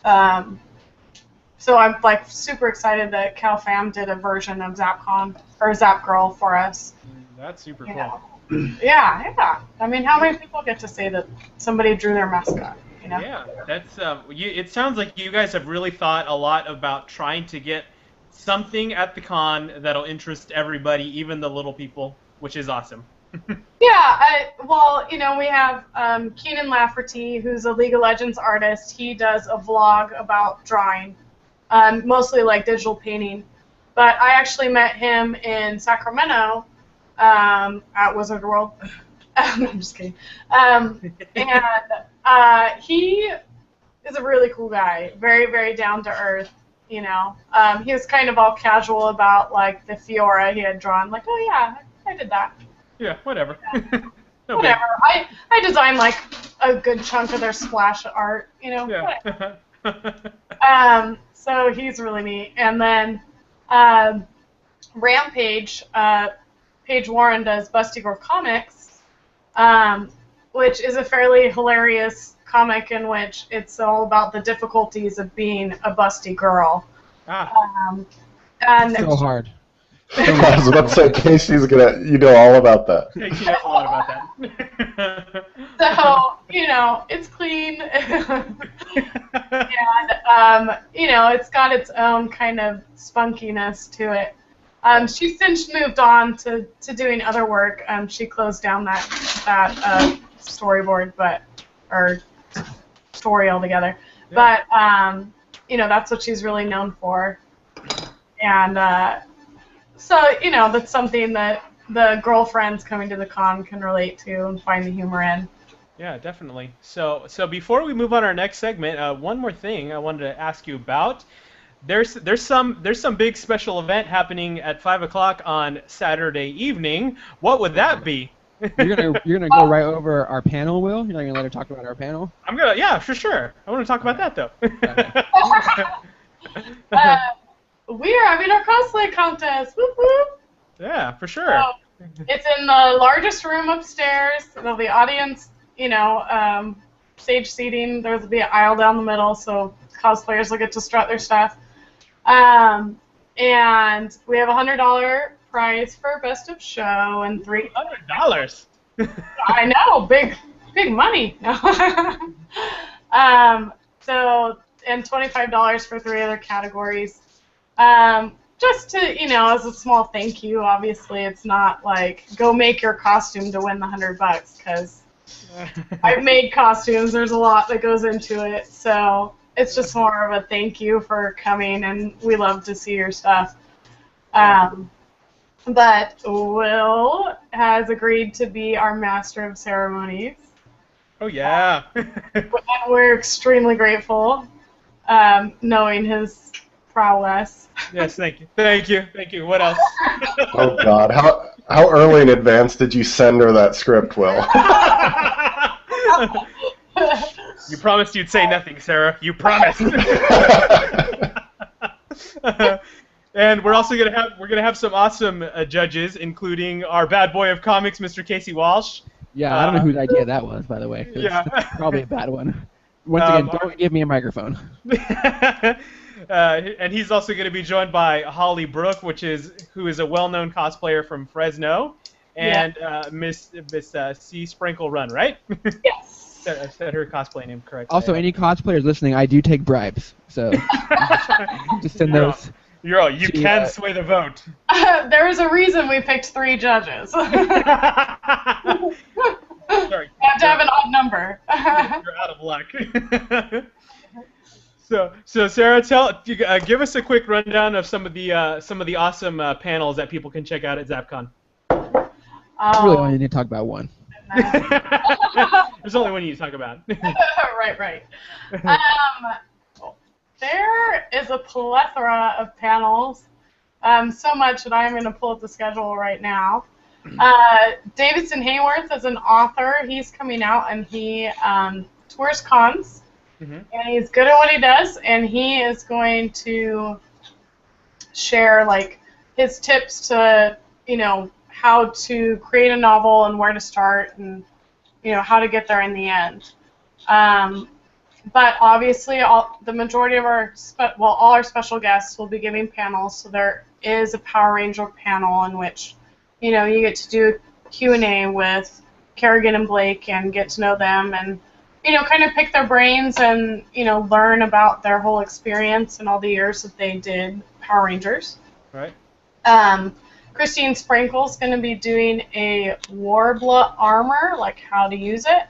A: So I'm, super excited that Cal Pham did a version of Zappcon, or Zap Girl for us.
B: That's super cool.
A: Yeah. How many people get to say that somebody drew their mascot?
B: Yeah, that's. It sounds like you guys have really thought a lot about trying to get something at the con that'll interest everybody, even the little people, which is awesome.
A: Yeah. We have Keenan Lafferty, who's a League of Legends artist. He does a vlog about drawing, mostly like digital painting. But I actually met him in Sacramento at Wizard World. I'm just kidding. He is a really cool guy, very, very down to earth. He was kind of all casual about like the Fiora he had drawn. Like, oh yeah, I did that.
B: Yeah, whatever. No
A: whatever. I designed like a good chunk of their splash art.
B: Yeah.
A: So he's really neat. And then Rampage, Paige Warren does Busty Girl Comics, which is a fairly hilarious comic in which it's all about the difficulties of being a busty girl. And
C: so hard.
D: I was about to say, Casey's gonna, all about that.
B: Casey knows a lot about that.
A: So, it's clean. And, it's got its own kind of spunkiness to it. She's since moved on to doing other work. She closed down that storyboard, or story altogether. But that's what she's really known for, and so that's something that the girlfriends coming to the con can relate to and find the humor in.
B: Yeah, definitely. So before we move on our next segment, one more thing I wanted to ask you about. There's some big special event happening at 5 o'clock on Saturday evening. What would that be?
C: You're gonna go right over our panel, Will? You're not gonna let her talk about our panel?
B: Yeah, for sure. I want to talk about that though.
A: We are having our cosplay contest. Whoop whoop.
B: Yeah, for sure.
A: It's in the largest room upstairs. There'll be audience, stage seating. There'll be an aisle down the middle, so cosplayers will get to strut their stuff. And we have a $100 prize for best of show and
B: $100.
A: I know, big money. So and $25 for 3 other categories. Just to, as a small thank you. Obviously, it's not like go make your costume to win the $100 because I've made costumes. There's a lot that goes into it, so it's just more of a thank you for coming, and we love to see your stuff. But Will has agreed to be our master of ceremonies.
B: Oh yeah.
A: And we're extremely grateful, knowing his prowess.
B: Yes, thank you. What else?
D: Oh God, how early in advance did you send her that script, Will?
B: You promised you'd say nothing, Sarah. You promised. And we're also gonna have some awesome judges, including our bad boy of comics, Mr. Casey Walsh.
C: Yeah, I don't know whose idea that was, by the way.
B: Yeah.
C: That's probably a bad one. Once again, don't give me a microphone.
B: And he's also going to be joined by Holly Brooke, who is a well-known cosplayer from Fresno, and Miss C Sprinkle Run, right?
A: Yes.
B: Said her cosplay name correctly.
C: Also, any cosplayers listening, I do take bribes, so just send those.
B: You can sway the vote.
A: There is a reason we picked 3 judges.
B: Sorry.
A: You have to have an odd number.
B: You're out of luck. So Sarah, give us a quick rundown of some of the awesome panels that people can check out at Zappcon.
C: I really only need to talk about one.
B: There's only one you need to talk about.
A: Right. There is a plethora of panels, so much that I'm going to pull up the schedule right now. Davidson Hayworth is an author. He's coming out and he tours cons, and he's good at what he does, and he is going to share like his tips to how to create a novel and where to start and how to get there in the end. But obviously, the majority of all our special guests will be giving panels. So there is a Power Ranger panel in which, you get to do Q&A with Kerrigan and Blake and get to know them and, kind of pick their brains and, learn about their whole experience and all the years that they did Power Rangers.
B: Right.
A: Christine Sprinkle's going to be doing a Warbler armor, like how to use it.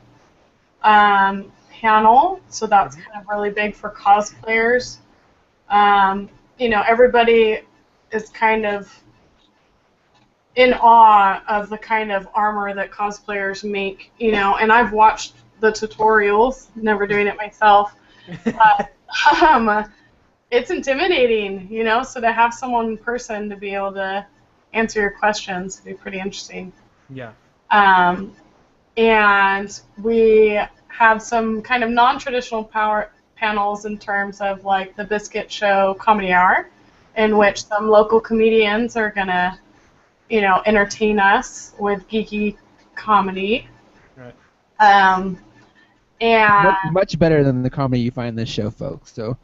A: Panel, so that's kind of really big for cosplayers. Everybody is kind of in awe of the kind of armor that cosplayers make, and I've watched the tutorials, never doing it myself. It's intimidating, so to have someone in person to be able to answer your questions would be pretty interesting.
B: Yeah.
A: And we have some kind of non-traditional power panels in terms of like the Biscuit Show Comedy Hour, in which some local comedians are gonna, entertain us with geeky comedy.
B: Right.
A: And
C: much better than the comedy you find in this show, folks. So.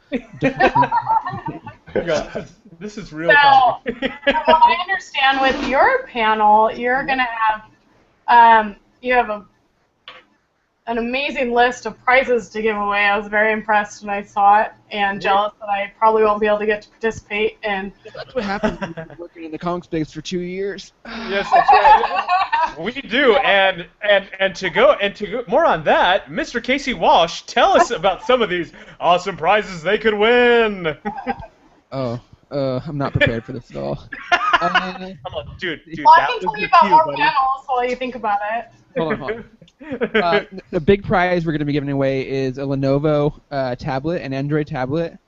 B: This is real
A: comedy. From what I understand, with your panel, you're gonna have you have an amazing list of prizes to give away. I was very impressed when I saw it and jealous that I probably won't be able to get to participate. And
C: that's what happens when you're working in the comic space for 2 years.
B: Yes, that's right. We do, and to go more on that, Mr. Casey Walsh, tell us about some of these awesome prizes they could win.
C: I'm not prepared for this at all.
B: Come on, dude,
A: Well, I
B: that
A: can
B: was
A: tell
B: the
A: you about
B: cue,
A: more
B: buddy.
A: panels while you think about it.
C: Hold on. The big prize we're going to be giving away is a Lenovo tablet, an Android tablet.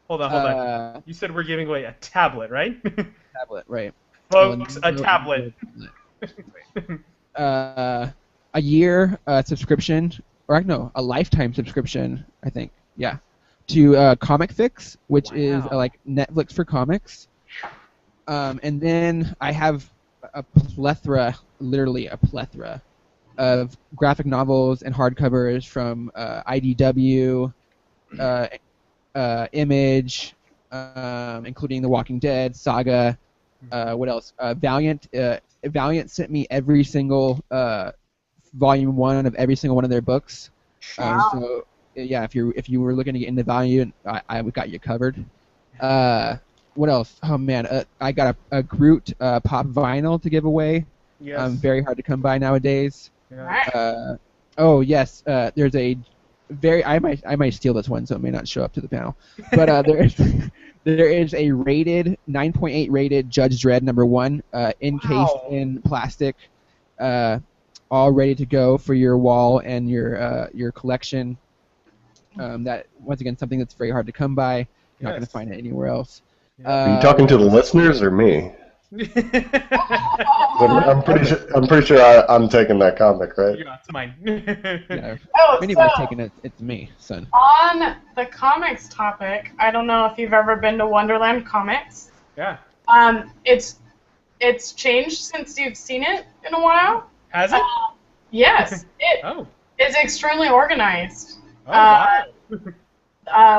B: Hold on. You said we're giving away a tablet, right?
C: Tablet, right.
B: Folks, a
C: Lenovo
B: tablet.
C: A year subscription, or no, a lifetime subscription, I think. Yeah. To Comic Fix, which is like Netflix for comics. And then I have a plethora, literally a plethora, of graphic novels and hardcovers from IDW, Image, including The Walking Dead, Saga. What else? Valiant sent me every single volume 1 of every single one of their books.
A: Wow.
C: So yeah, if you were looking to get into Valiant, I got you covered. What else? Oh man, I got a Groot pop vinyl to give away.
B: Yes.
C: Very hard to come by nowadays.
B: Yeah.
C: Oh yes, there's a I might steal this one, so it may not show up to the panel. But there is a rated 9.8 rated Judge Dredd #1 encased in plastic, all ready to go for your wall and your collection. That once again something that's very hard to come by. You're not going to find it anywhere else.
D: Are you talking to the listeners or me? I'm pretty sure I'm taking that comic, right?
B: Yeah, it's mine.
C: Yeah.
A: Oh,
C: If anybody's taking it, it's me, son.
A: On the comics topic, I don't know if you've ever been to Wonderland Comics.
B: Yeah.
A: It's changed since you've seen it in a while.
B: Has it?
A: Yes,
B: Oh.
A: it's extremely organized.
B: Oh, wow.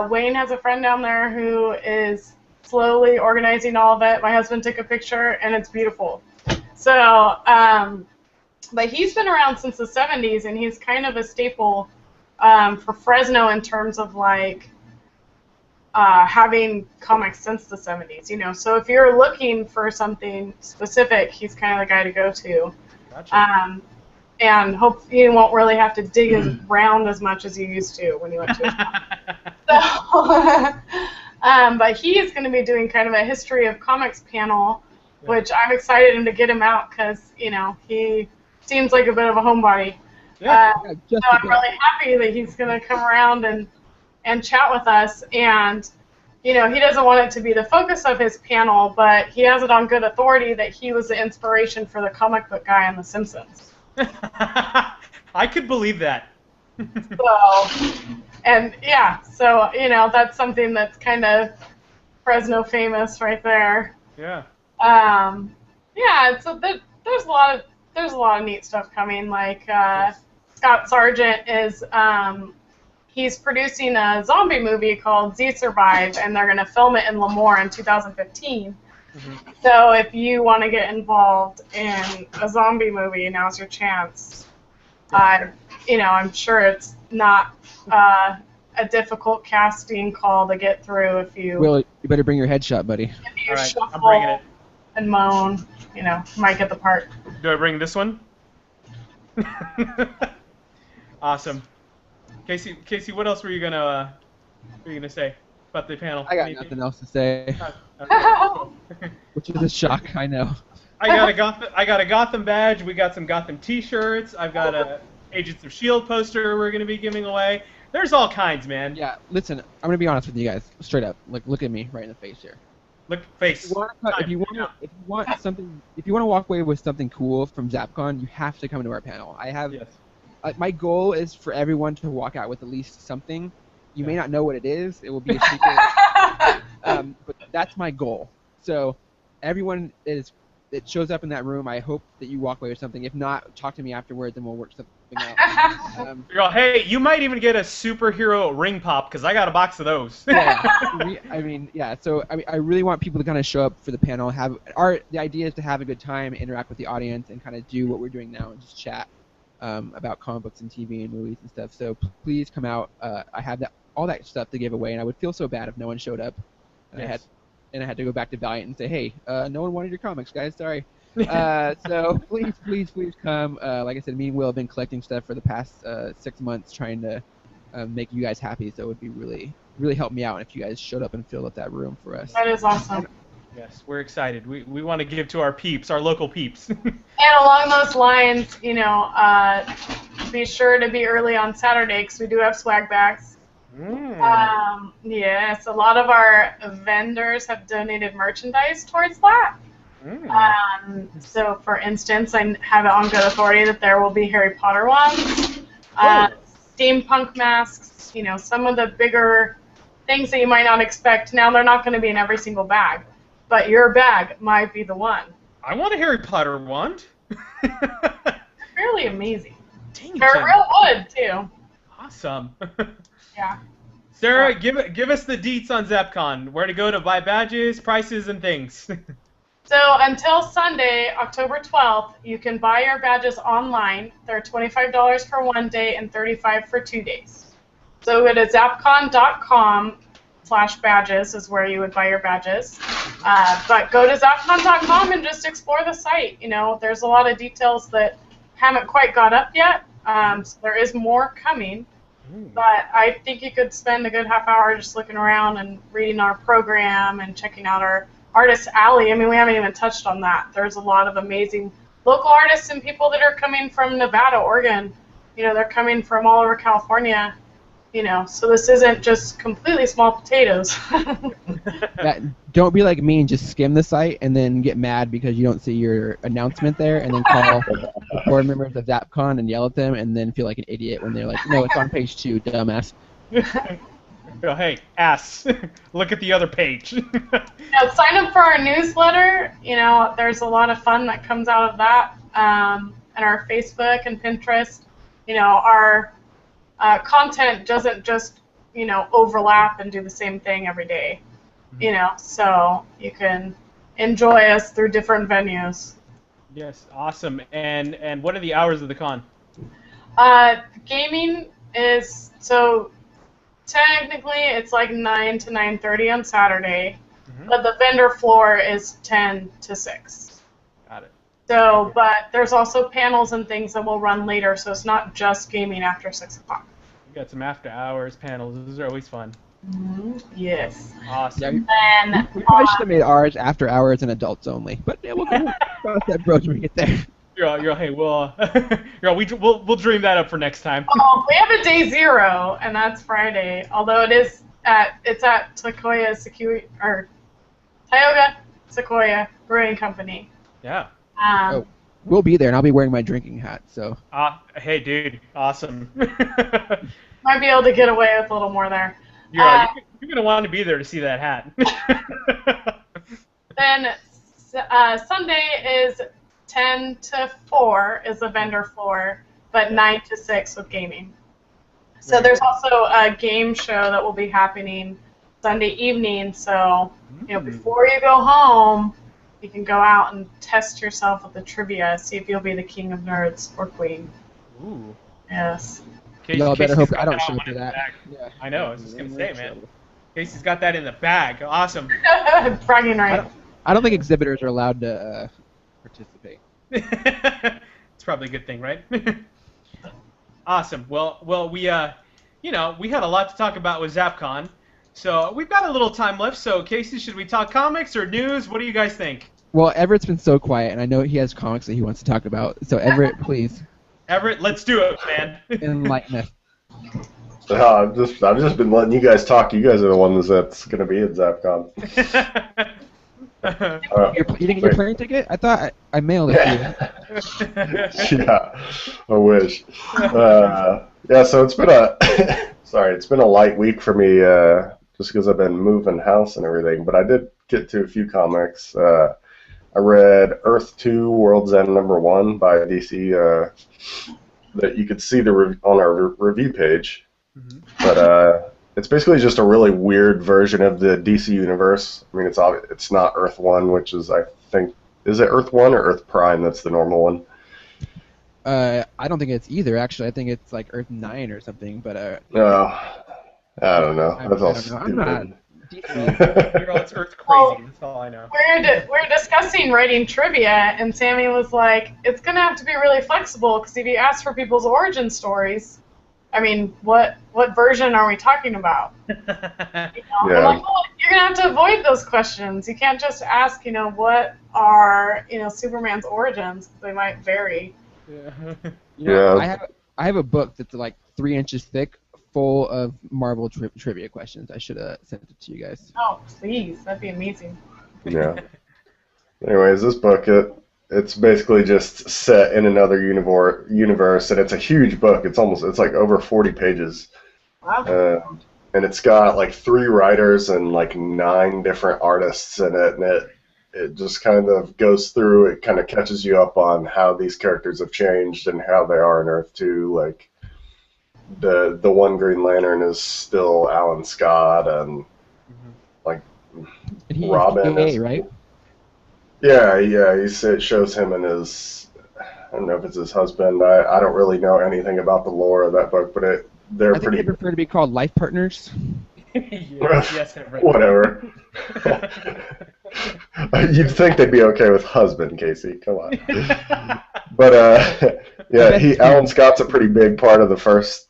A: Wayne has a friend down there who is slowly organizing all of it. My husband took a picture, and it's beautiful. So, but he's been around since the 70s, and he's kind of a staple for Fresno in terms of like having comics since the 70s. You know, so if you're looking for something specific, he's kind of the guy to go to.
B: Gotcha.
A: And hope you won't really have to dig around as much as you used to when you went to his shop. So, but he is going to be doing kind of a history of comics panel, which I'm excited to get him out because, you know, he seems like a bit of a homebody.
C: Yeah,
A: So I'm really happy that he's going to come around and chat with us. And, you know, he doesn't want it to be the focus of his panel, but he has it on good authority that he was the inspiration for the comic book guy on The Simpsons.
B: I could believe that.
A: So, and yeah, so, you know, that's something that's kind of Fresno famous right there.
B: Yeah.
A: Yeah, so there's a lot of neat stuff coming. Like Scott Sargent is he's producing a zombie movie called Z Survive, and they're gonna film it in Lemoore in 2015.
B: Mm-hmm.
A: So if you want to get involved in a zombie movie, now's your chance. You know, I'm sure it's not a difficult casting call to get through if you.
C: Will, you better bring your headshot, buddy.
A: If you
B: All right,
A: shuffle
B: I'm bringing it.
A: and moan, you know, you might get the part.
B: Do I bring this one? Awesome. Casey, what else were you gonna say about the panel?
C: I got
B: Anything?
C: nothing else to say,
B: Okay.
C: which is a shock, I know.
B: I got a Gotham badge. We got some Gotham T-shirts. I've got a Agents of S.H.I.E.L.D. poster we're gonna be giving away. There's all kinds, man.
C: Yeah, listen, I'm gonna be honest with you guys, straight up. Like, look at me right in the face here.
B: Look, face.
C: If you want to walk away with something cool from Zappcon, you have to come to our panel.
B: Yes.
C: My goal is for everyone to walk out with at least something. You may not know what it is. It will be a secret. But that's my goal. So everyone that shows up in that room, I hope that you walk away with something. If not, talk to me afterwards and we'll work something out.
B: Hey, you might even get a superhero ring pop because I got a box of those.
C: Yeah, So I really want people to kind of show up for the panel. The idea is to have a good time, interact with the audience, and kind of do what we're doing now and just chat about comic books and TV and movies and stuff. So please come out. I have all that stuff to give away, and I would feel so bad if no one showed up. And
B: Yes.
C: I had to go back to Valiant and say, hey, no one wanted your comics, guys. Sorry. So please come. Like I said, me and Will have been collecting stuff for the past 6 months, trying to make you guys happy. So it would be really help me out if you guys showed up and filled up that room for us.
A: That is awesome.
B: Yes, we're excited. We want to give to our peeps, our local peeps.
A: And along those lines, be sure to be early on Saturday because we do have swag bags. Yes, a lot of our vendors have donated merchandise towards that. So, for instance, I have it on good authority that there will be Harry Potter ones, steampunk masks, some of the bigger things that you might not expect. Now, they're not going to be in every single bag, but your bag might be the one.
B: I want a Harry Potter wand.
A: Really amazing.
B: Dang,
A: They're
B: Jen.
A: real wood, too.
B: Awesome.
A: Yeah.
B: Sarah, give us the deets on Zappcon. Where to go to buy badges, prices, and things.
A: So until Sunday, October 12th, you can buy your badges online. They're $25 for 1 day and $35 for 2 days. So go to zappcon.com/badges is where you would buy your badges. But go to zappcon.com and just explore the site. There's a lot of details that haven't quite got up yet. So there is more coming. But I think you could spend a good half hour just looking around and reading our program and checking out our Artist Alley. I mean, we haven't even touched on that. There's a lot of amazing local artists and people that are coming from Nevada, Oregon. They're coming from all over California. So this isn't just completely small potatoes.
C: Don't be like me and just skim the site and then get mad because you don't see your announcement there, and then call the board members of Zappcon and yell at them, and then feel like an idiot when they're like, "No, it's on page 2, dumbass."
B: Oh, hey, ass. Look at the other page.
A: Sign up for our newsletter. There's a lot of fun that comes out of that. And our Facebook and Pinterest. Our content doesn't just, overlap and do the same thing every day. So you can enjoy us through different venues.
B: Yes, awesome. And what are the hours of the con?
A: Gaming is, so technically it's like 9 to 9:30 on Saturday, but the vendor floor is 10 to 6.
B: Got it.
A: So, but there's also panels and things that will run later, so it's not just gaming after 6 o'clock.
B: We got some after hours panels. Those are always fun.
A: Yes.
B: Awesome.
A: And
C: We probably should have made ours after hours and adults only, but yeah, we'll cross that bridge when we get there.
B: Hey, we'll dream that up for next time.
A: we have a day 0, and that's Friday. Although it's at Tioga Sequoia Brewing Company.
B: Yeah.
C: We'll be there, and I'll be wearing my drinking hat. So.
B: Hey, dude, awesome.
A: Might be able to get away with a little more there.
B: You're gonna want to be there to see that hat.
A: Then Sunday is 10 to 4 is the vendor floor, but 9 to 6 with gaming. So there's also a game show that will be happening Sunday evening. So before you go home, you can go out and test yourself with the trivia, see if you'll be the king of nerds or queen.
B: Ooh.
A: Yes.
C: Y'all better hope I don't show up for that.
B: Yeah. I know. I was just gonna say, man. Casey's got that in the bag. Awesome.
A: Bragging rights.
C: I don't think exhibitors are allowed to participate.
B: It's probably a good thing, right? Awesome. Well, we had a lot to talk about with Zappcon, so we've got a little time left. So, Casey, should we talk comics or news? What do you guys think?
C: Well, Everett's been so quiet, and I know he has comics that he wants to talk about. So, Everett, please.
B: Everett, let's do it, man.
C: Enlighten us.
D: I've just been letting you guys talk. You guys are the ones that's going to be at Zappcon.
C: Your plane ticket? I thought I mailed it to you.
D: Yeah, I wish. So it's been it's been a light week for me, just because I've been moving house and everything. But I did get to a few comics. I read Earth 2, World's End #1 by DC. That you could see on our review page. Mm-hmm. But it's basically just a really weird version of the DC universe. I mean, it's not Earth 1, which is, I think, is it Earth 1 or Earth Prime? That's the normal one.
C: I don't think it's either, actually. I think it's like Earth 9 or something, but...
D: No, I don't know. That's all stupid.
B: You're all it's Earth crazy. That's all I know.
A: We're discussing writing trivia, and Sammy was like, "It's gonna have to be really flexible because if you ask for people's origin stories, I mean, what version are we talking about?" You know?
D: Yeah.
A: I'm like, well, you're gonna have to avoid those questions. You can't just ask, what are Superman's origins? 'Cause they might vary.
C: Yeah. I have a book that's like 3 inches thick, full of Marvel trivia questions. I should have sent it to you guys.
A: Oh, please, that'd be amazing.
D: Yeah. Anyways, this book it's basically just set in another universe, and it's a huge book. It's like over 40 pages.
A: Wow.
D: And it's got like 3 writers and like 9 different artists in it, and it just kind of goes through. It kind of catches you up on how these characters have changed and how they are in Earth 2. Like the one Green Lantern is still Alan Scott, and like
C: And
D: Robin
C: gay,
D: is,
C: right?
D: Yeah. It shows him and his. I don't know if it's his husband. I don't really know anything about the lore of that book, but they're
C: I think
D: pretty.
C: they prefer to be called life partners.
B: Yes,
D: Whatever. You'd think they'd be okay with husband, Casey. Come on. But yeah, Alan Scott's a pretty big part of the first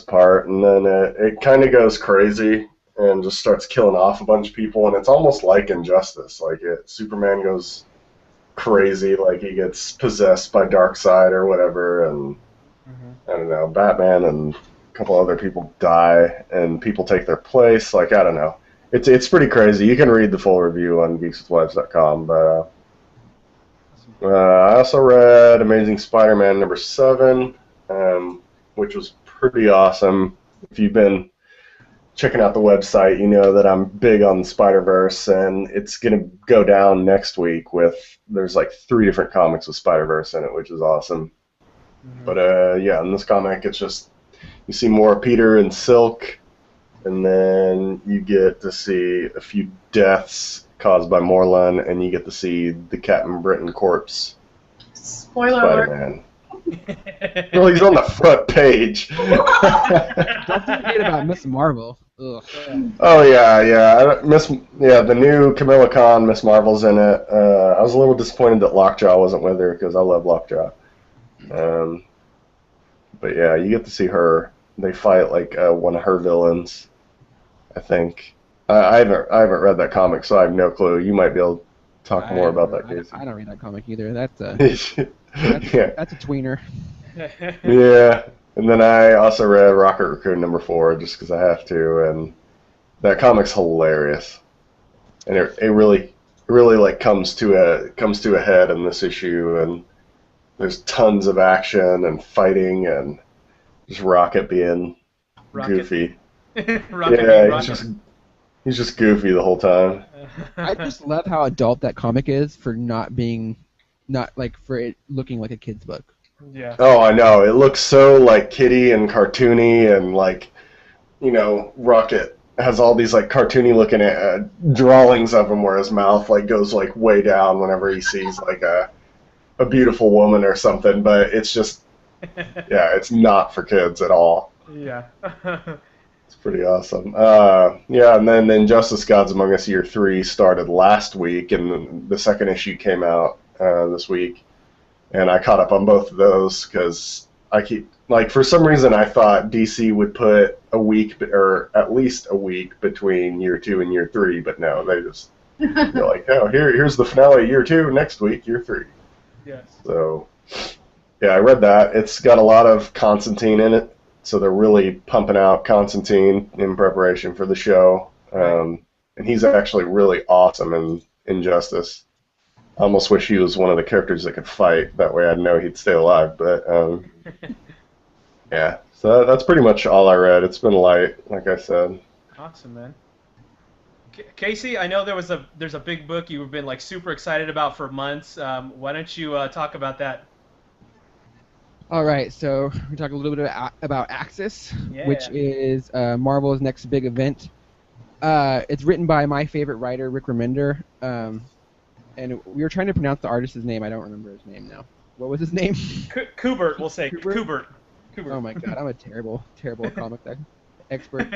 D: part, and then it kind of goes crazy and just starts killing off a bunch of people, and it's almost like Injustice. Like Superman goes crazy, like he gets possessed by Darkseid or whatever, and I don't know, Batman and a couple other people die, and people take their place. Like, I don't know. It's pretty crazy. You can read the full review on geekswithwives.com, but I also read Amazing Spider-Man #7, which was pretty awesome. If you've been checking out the website, you know that I'm big on the Spider-Verse, and it's going to go down next week there's like 3 different comics with Spider-Verse in it, which is awesome. But yeah, in this comic, it's just, you see more Peter and Silk, and then you get to see a few deaths caused by Morlun, and you get to see the Captain Britain corpse.
A: Spoiler alert.
D: Spider-Man. Well, he's on the front page.
C: Don't forget about Miss Marvel. Ugh.
D: Oh yeah. The new Camilla Khan, Miss Marvel's in it. I was a little disappointed that Lockjaw wasn't with her because I love Lockjaw. But yeah, you get to see her. They fight like one of her villains, I think. I haven't read that comic, so I have no clue. You might be able to talk more about that, Casey.
C: I don't read that comic either. That's a
D: Yeah.
C: that's a tweener.
D: Yeah, and then I also read Rocket Raccoon #4 just because I have to, and that comic's hilarious, and it really like comes to a head in this issue, and there's tons of action and fighting and just Rocket being goofy. He's just goofy the whole time.
C: I just love how adult that comic is for for it looking like a kid's book.
B: Yeah.
D: Oh, I know. It looks so like kiddie and cartoony, and like, Rocket has all these like cartoony looking drawings of him where his mouth like goes like way down whenever he sees like a beautiful woman or something, but it's just it's not for kids at all.
B: Yeah.
D: It's pretty awesome. And then Injustice Gods Among Us Year 3 started last week, and the second issue came out this week, and I caught up on both of those because I keep, like, for some reason I thought DC would put a week or at least a week between Year 2 and Year 3, but no, they're like, oh, here's the finale of Year 2, next week, Year 3.
B: Yes.
D: So, yeah, I read that. It's got a lot of Constantine in it, so they're really pumping out Constantine in preparation for the show. And he's actually really awesome in Injustice. I almost wish he was one of the characters that could fight. That way I'd know he'd stay alive. But, yeah. So that's pretty much all I read. It's been light, like I said.
B: Awesome, man. Casey, I know there's a big book you've been like super excited about for months. Why don't you talk about that?
C: All right, so we talk a little bit about Axis,
B: Yeah.
C: which is Marvel's next big event. It's written by my favorite writer, Rick Remender, and we were trying to pronounce the artist's name. I don't remember his name now. What was his name?
B: Kubert, we'll say.
C: Kubert? Oh my god, I'm a terrible comic expert.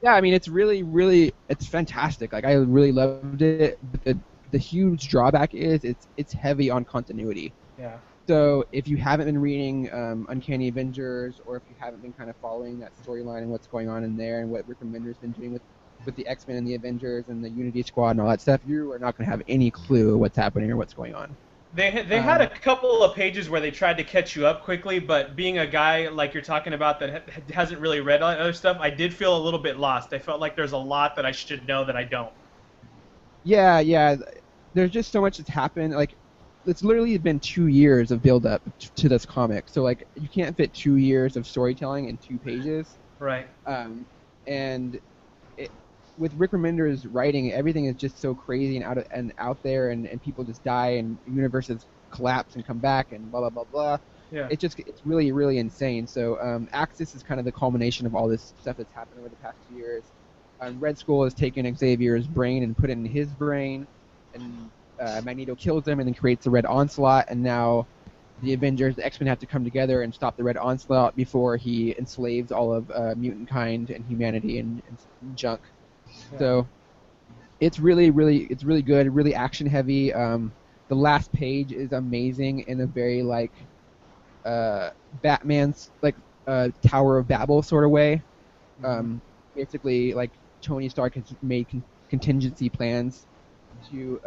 C: Yeah, I mean, it's really, it's fantastic. Like, I really loved it. But the huge drawback is it's heavy on continuity.
B: Yeah.
C: So if you haven't been reading Uncanny Avengers, or if you haven't been kind of following that storyline and what's going on in there, and what Rick Remender's been doing with the X-Men and the Avengers and the Unity Squad and all that stuff, you are not going to have any clue what's happening or what's going on.
B: They had a couple of pages where they tried to catch you up quickly, but being a guy like you're talking about that hasn't really read other stuff, I did feel a little bit lost. I felt like there's a lot that I should know that I don't.
C: Yeah. There's just so much that's happened. Like, it's literally been 2 years of build-up to this comic. So, like, you can't fit 2 years of storytelling in 2 pages.
B: Right.
C: And with Rick Remender's writing, everything is just so crazy and out there, and people just die, and universes collapse and come back, and blah blah blah blah.
B: Yeah.
C: It's really really insane. So Axis is kind of the culmination of all this stuff that's happened over the past 2 years. Red Skull has taken Xavier's brain and put it in his brain, and Magneto kills him and then creates the Red Onslaught, and now the Avengers, the X-Men, have to come together and stop the Red Onslaught before he enslaves all of mutant kind and humanity and junk. Yeah. So it's really good, really action heavy. The last page is amazing in a very like Batman's like Tower of Babel sort of way. Basically, like Tony Stark has made contingency plans to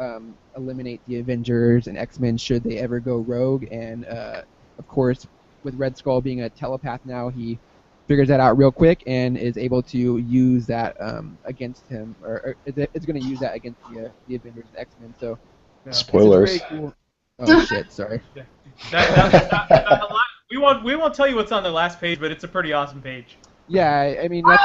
C: eliminate the Avengers and X-Men should they ever go rogue, and of course, with Red Skull being a telepath now, he figures that out real quick and is able to use that against him, or is going to use that against the Avengers and X-Men. So,
D: spoilers.
C: Cool. Oh shit! Sorry.
B: We won't tell you what's on the last page, but it's a pretty awesome page.
C: Yeah, I mean that's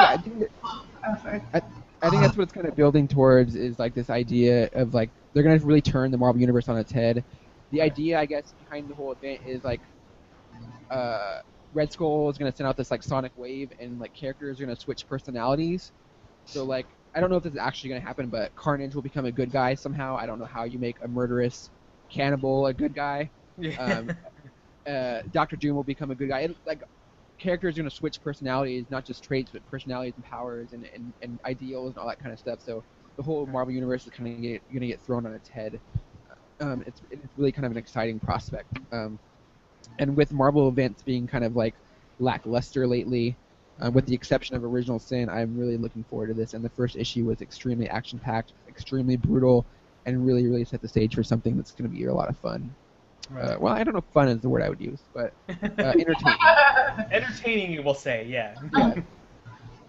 C: I think that's what it's kind of building towards, is like this idea of like they're going to really turn the Marvel Universe on its head. The idea, I guess, behind the whole event is like Red Skull is going to send out this like sonic wave, and like characters are going to switch personalities. So like I don't know if this is actually going to happen, but Carnage will become a good guy somehow. I don't know how you make a murderous cannibal a good guy. Doctor Doom will become a good guy. Like characters are going to switch personalities, not just traits, but personalities and powers and ideals and all that kind of stuff. So the whole Marvel Universe is kind of going to get thrown on its head. It's really kind of an exciting prospect. And with Marvel events being kind of like lackluster lately, with the exception of Original Sin, I'm really looking forward to this. And the first issue was extremely action-packed, extremely brutal, and really, really set the stage for something that's going to be a lot of fun. Right. Well, I don't know if fun is the word I would use, but entertaining.
B: Entertaining, we'll say, yeah.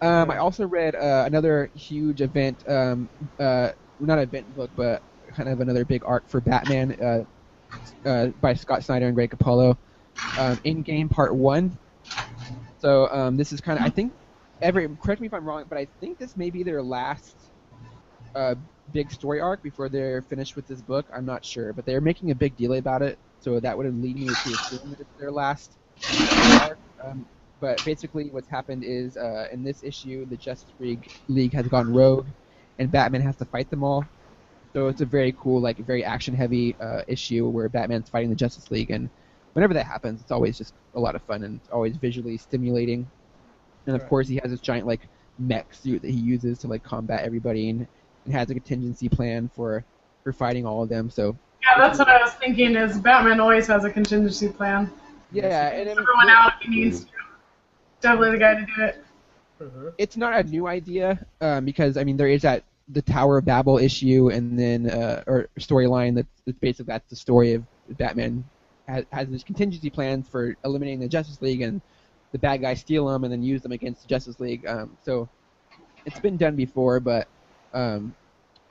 C: I also read another huge event, not event book, but kind of another big arc for Batman by Scott Snyder and Greg Capullo, In-Game Part 1. So this is kind of, I think, correct me if I'm wrong, but I think this may be their last big story arc before they're finished with this book. I'm not sure, but they're making a big deal about it, so that would lead me to assume that it's their last arc. But basically what's happened is in this issue, the Justice League has gone rogue, and Batman has to fight them all. So it's a very cool, like very action-heavy issue where Batman's fighting the Justice League, and whenever that happens, it's always just a lot of fun, and it's always visually stimulating. And of course, he has this giant like mech suit that he uses to like combat everybody, and has a contingency plan for fighting all of them. So
A: yeah, that's what I was thinking. Is Batman always has a contingency plan?
C: Yeah, and
A: everyone out if he needs to. Definitely the guy to do it.
C: It's not a new idea because I mean there is the Tower of Babel issue, and then or storyline that's basically that's the story of Batman has this contingency plans for eliminating the Justice League, and the bad guys steal them and then use them against the Justice League. So it's been done before, but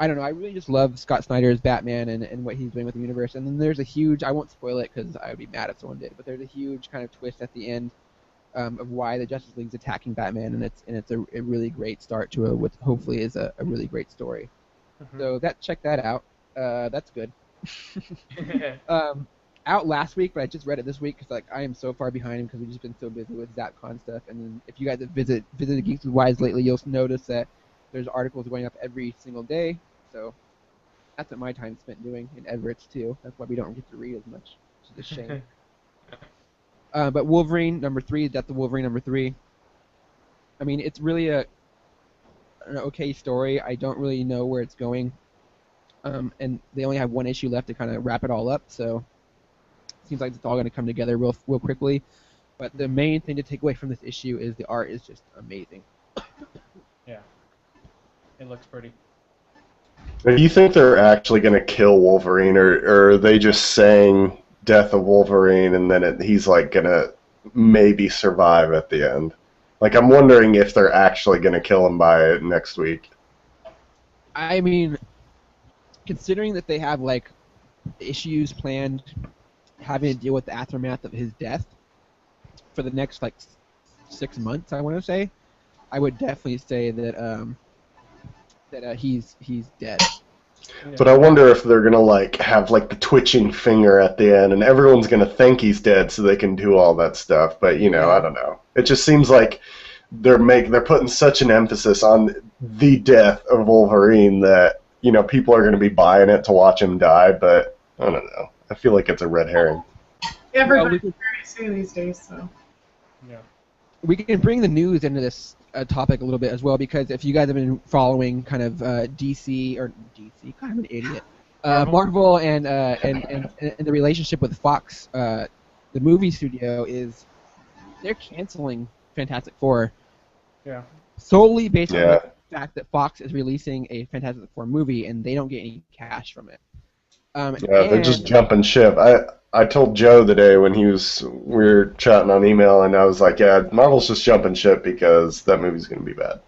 C: I don't know. I really just love Scott Snyder's Batman and what he's doing with the universe. And then there's a huge, I won't spoil it because I would be mad if someone did, but there's a huge kind of twist at the end of why the Justice League's attacking Batman, and it's a really great start to what hopefully is a really great story. So check that out. That's good. Out last week, but I just read it this week because like I am so far behind because we've just been so busy with Zappcon stuff. And then if you guys have visited Geeks with Wise lately, you'll notice that there's articles going up every single day. So that's what my time's spent doing, and Everett's too. That's why we don't get to read as much, which is a shame. But Wolverine #3, Death of Wolverine #3. I mean, it's really an okay story. I don't really know where it's going, and they only have one issue left to kind of wrap it all up. So it seems like it's all going to come together real quickly. But the main thing to take away from this issue is the art is just amazing.
B: Yeah, it looks pretty.
D: Do you think they're actually going to kill Wolverine, or are they just saying death of Wolverine and then he's like going to maybe survive at the end? Like, I'm wondering if they're actually going to kill him by next week.
C: I mean, considering that they have like issues planned having to deal with the aftermath of his death for the next like 6 months, I want to say, I would definitely say that he's dead.
D: But I wonder if they're gonna like have like the twitching finger at the end, and everyone's gonna think he's dead, so they can do all that stuff. But you know, I don't know. It just seems like they're putting such an emphasis on the death of Wolverine that people are gonna be buying it to watch him die. But I don't know. I feel like it's a red herring.
A: Everybody's very soon these days, so.
B: Yeah.
C: We can bring the news into this topic a little bit as well, because if you guys have been following kind of DC, kind of an idiot, Marvel and the relationship with Fox, the movie studio, is they're canceling Fantastic Four.
B: Yeah.
C: Solely based on the fact that Fox is releasing a Fantastic Four movie and they don't get any cash from it.
D: They're just jumping ship. I told Joe the day when we were chatting on email, and I was like, yeah, Marvel's just jumping ship because that movie's going to be bad.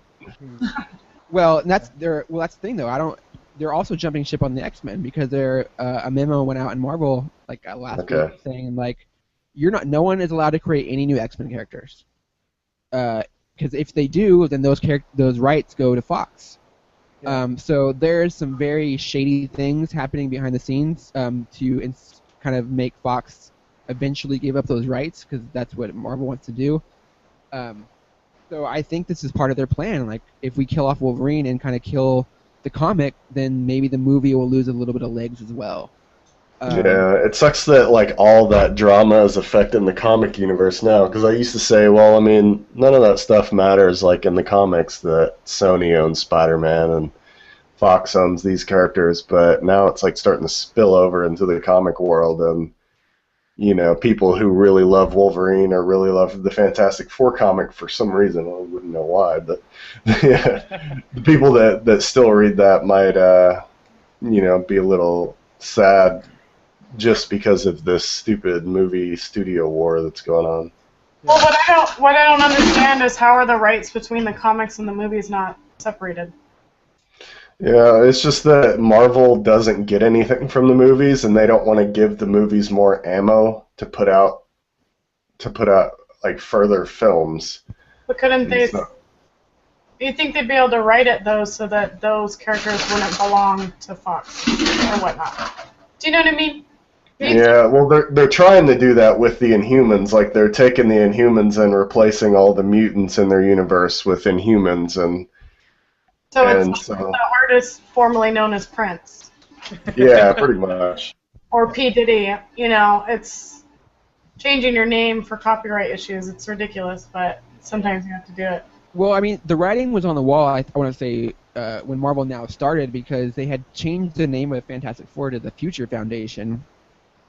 C: Well, that's the thing though. They're also jumping ship on the X-Men because a memo went out in Marvel like last week saying like no one is allowed to create any new X-Men characters. Because if they do, then those rights go to Fox. Yeah. So there's some very shady things happening behind the scenes to kind of make Fox eventually give up those rights, because that's what Marvel wants to do. So I think this is part of their plan. Like, if we kill off Wolverine and kind of kill the comic, then maybe the movie will lose a little bit of legs as well.
D: Yeah, it sucks that like all that drama is affecting the comic universe now, because I used to say, well, I mean, none of that stuff matters like in the comics, that Sony owns Spider-Man and Fox owns these characters, but now it's like starting to spill over into the comic world, and people who really love Wolverine or really love the Fantastic Four comic for some reason, I wouldn't know why, but the people that still read that might be a little sad just because of this stupid movie studio war that's going on.
A: Well, what I don't understand is how are the rights between the comics and the movies not separated?
D: Yeah, it's just that Marvel doesn't get anything from the movies, and they don't want to give the movies more ammo to put out like further films.
A: But couldn't they? Do you think they'd be able to write it though, so that those characters wouldn't belong to Fox or whatnot? Do you know what I mean?
D: Yeah, well, they're trying to do that with the Inhumans. Like, they're taking the Inhumans and replacing all the mutants in their universe with Inhumans, and
A: the artist formerly known as Prince.
D: Yeah, pretty much.
A: Or P. Diddy. It's changing your name for copyright issues. It's ridiculous, but sometimes you have to do it.
C: Well, I mean, the writing was on the wall, I want to say, when Marvel Now started, because they had changed the name of Fantastic Four to the Future Foundation,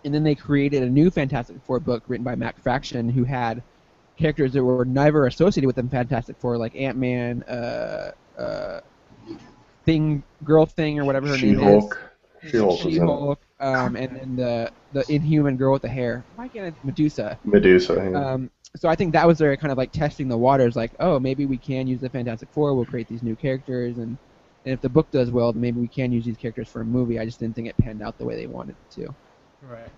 C: and then they created a new Fantastic Four book written by Mac Fraction, who had characters that were never associated with the Fantastic Four, like Ant-Man, Girl Thing, or whatever her name is. She-Hulk, and then the Inhuman girl with the hair. Why can't I? Medusa.
D: Yeah.
C: So I think that was their kind of like testing the waters, like, oh, maybe we can use the Fantastic Four, we'll create these new characters, and if the book does well, then maybe we can use these characters for a movie. I just didn't think it panned out the way they wanted it to.
B: Right.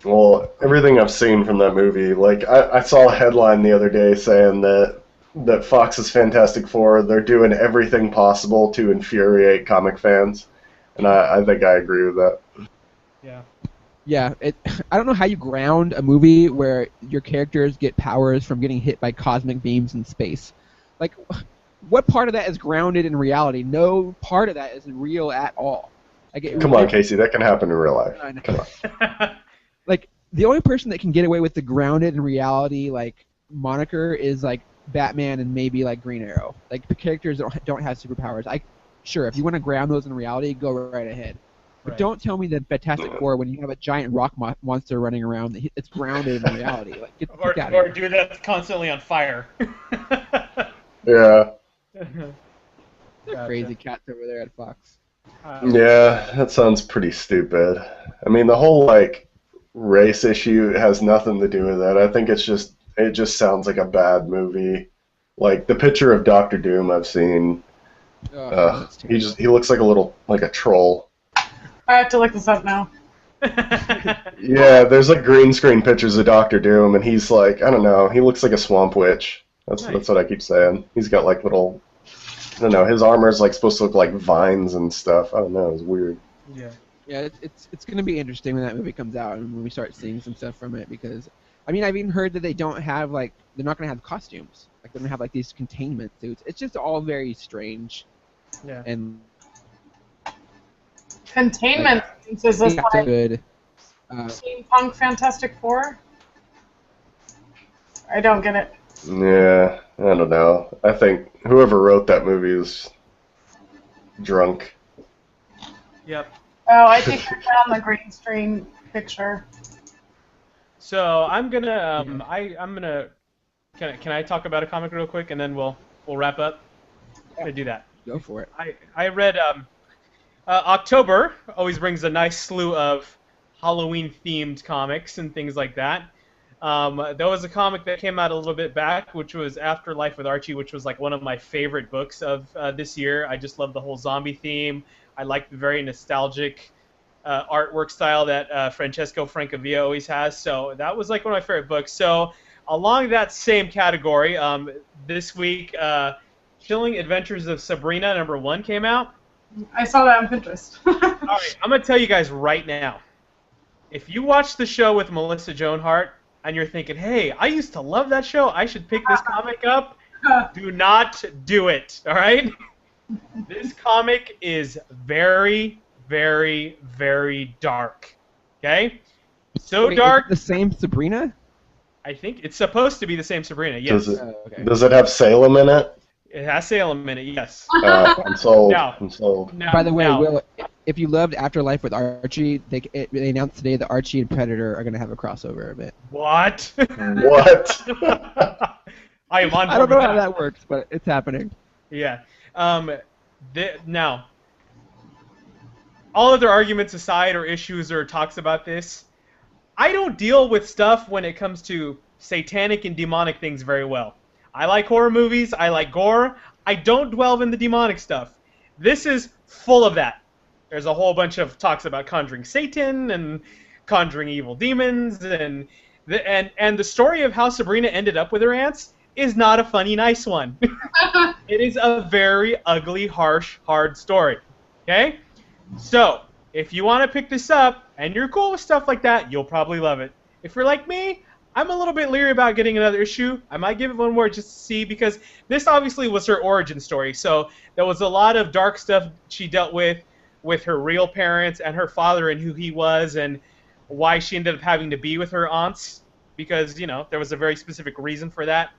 D: Well, everything I've seen from that movie, like, I saw a headline the other day saying that Fox's Fantastic Four, they're doing everything possible to infuriate comic fans, and I think I agree with that.
B: Yeah.
C: Yeah, I don't know how you ground a movie where your characters get powers from getting hit by cosmic beams in space. Like, what part of that is grounded in reality? No part of that is real at all.
D: Come on, Casey, that can happen in real life.
C: I know.
D: Come on.
C: Like, the only person that can get away with the grounded in reality, like, moniker is, like, Batman and maybe like Green Arrow. Like the characters don't have superpowers. Sure, if you want to ground those in reality, go right ahead. But don't tell me that Fantastic Four, when you have a giant rock monster running around, it's grounded in reality. Like, get the fuck out of here.
B: Or dude that's constantly on fire.
D: Yeah.
C: They're crazy cats over there at Fox.
D: Yeah, that sounds pretty stupid. I mean, the whole like race issue has nothing to do with that. I think it just sounds like a bad movie. Like the picture of Doctor Doom I've seen, he looks like a troll.
A: I have to look this up now.
D: Yeah, there's like green screen pictures of Doctor Doom, and he's like, I don't know, he looks like a swamp witch. That's what I keep saying. He's got like little, I don't know, his armor's like supposed to look like vines and stuff. I don't know, it's weird.
C: Yeah. Yeah, it's gonna be interesting when that movie comes out and when we start seeing some stuff from it, because I mean I've even heard that they're not gonna have costumes. Like they're gonna have like these containment suits. It's just all very strange.
B: Yeah.
C: And
A: Containment suits, is this like
C: good.
A: Steampunk Fantastic Four? I don't get it.
D: Yeah, I don't know. I think whoever wrote that movie is drunk.
B: Yep.
A: Oh, I think I found the green screen picture.
B: So I'm gonna can I talk about a comic real quick and then we'll wrap up? I'm gonna do that.
C: Go for it.
B: I read October always brings a nice slew of Halloween themed comics and things like that. There was a comic that came out a little bit back, which was Afterlife with Archie, which was like one of my favorite books of this year. I just love the whole zombie theme. I like the very nostalgic artwork style that Francesco Francavilla always has. So that was like one of my favorite books. So along that same category, this week, Chilling Adventures of Sabrina #1 came out.
A: I saw that on Pinterest.
B: All right, I'm going to tell you guys right now. If you watch the show with Melissa Joan Hart and you're thinking, hey, I used to love that show, I should pick this comic up, do not do it, all right? This comic is very, very, very dark, okay? So
C: Wait,
B: dark.
C: The same Sabrina?
B: I think it's supposed to be the same Sabrina, yes.
D: Does it have Salem in it?
B: It has Salem in it, yes.
D: I'm sold.
B: Now,
D: I'm sold.
C: By the way, Will, if you loved Afterlife with Archie, they announced today that Archie and Predator are going to have a crossover event.
B: What?
D: What?
B: I am on board.
C: I don't know how that works, but it's happening.
B: Yeah. Now, all other arguments aside or issues or talks about this, I don't deal with stuff when it comes to satanic and demonic things very well. I like horror movies. I like gore. I don't dwell in the demonic stuff. This is full of that. There's a whole bunch of talks about conjuring Satan and conjuring evil demons, and the story of how Sabrina ended up with her aunts is not a funny, nice one. It is a very ugly, harsh, hard story. Okay? So, if you want to pick this up and you're cool with stuff like that, you'll probably love it. If you're like me, I'm a little bit leery about getting another issue. I might give it one more just to see, because this obviously was her origin story. So there was a lot of dark stuff she dealt with her real parents and her father and who he was and why she ended up having to be with her aunts, because, you know, there was a very specific reason for that.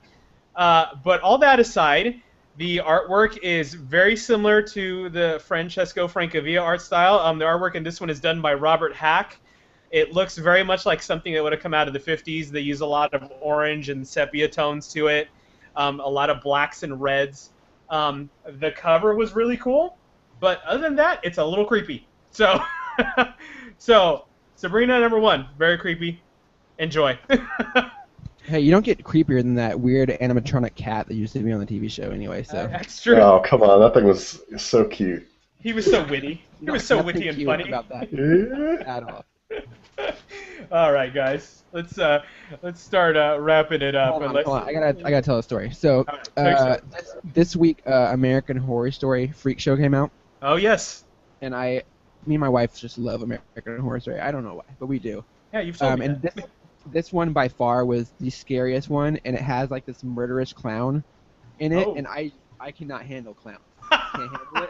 B: But all that aside, the artwork is very similar to the Francesco Francavilla art style. The artwork in this one is done by Robert Hack. It looks very much like something that would have come out of the 50s. They use a lot of orange and sepia tones to it, a lot of blacks and reds. The cover was really cool, but other than that, it's a little creepy. So, Sabrina #1, very creepy. Enjoy.
C: Hey, you don't get creepier than that weird animatronic cat that used to be on the TV show anyway, so.
B: That's true.
D: Oh, come on, that thing was so cute.
B: He was so witty. He was so witty and funny.
C: About that at all.
B: All right, guys. Let's start wrapping it up.
C: Hold on. I gotta tell a story. So this week, American Horror Story Freak Show came out.
B: Oh yes.
C: And me and my wife just love American Horror Story. I don't know why, but we do.
B: Yeah, you've told me
C: and
B: that.
C: this one by far was the scariest one, and it has like this murderous clown in it, and I cannot handle clowns. I can't handle it.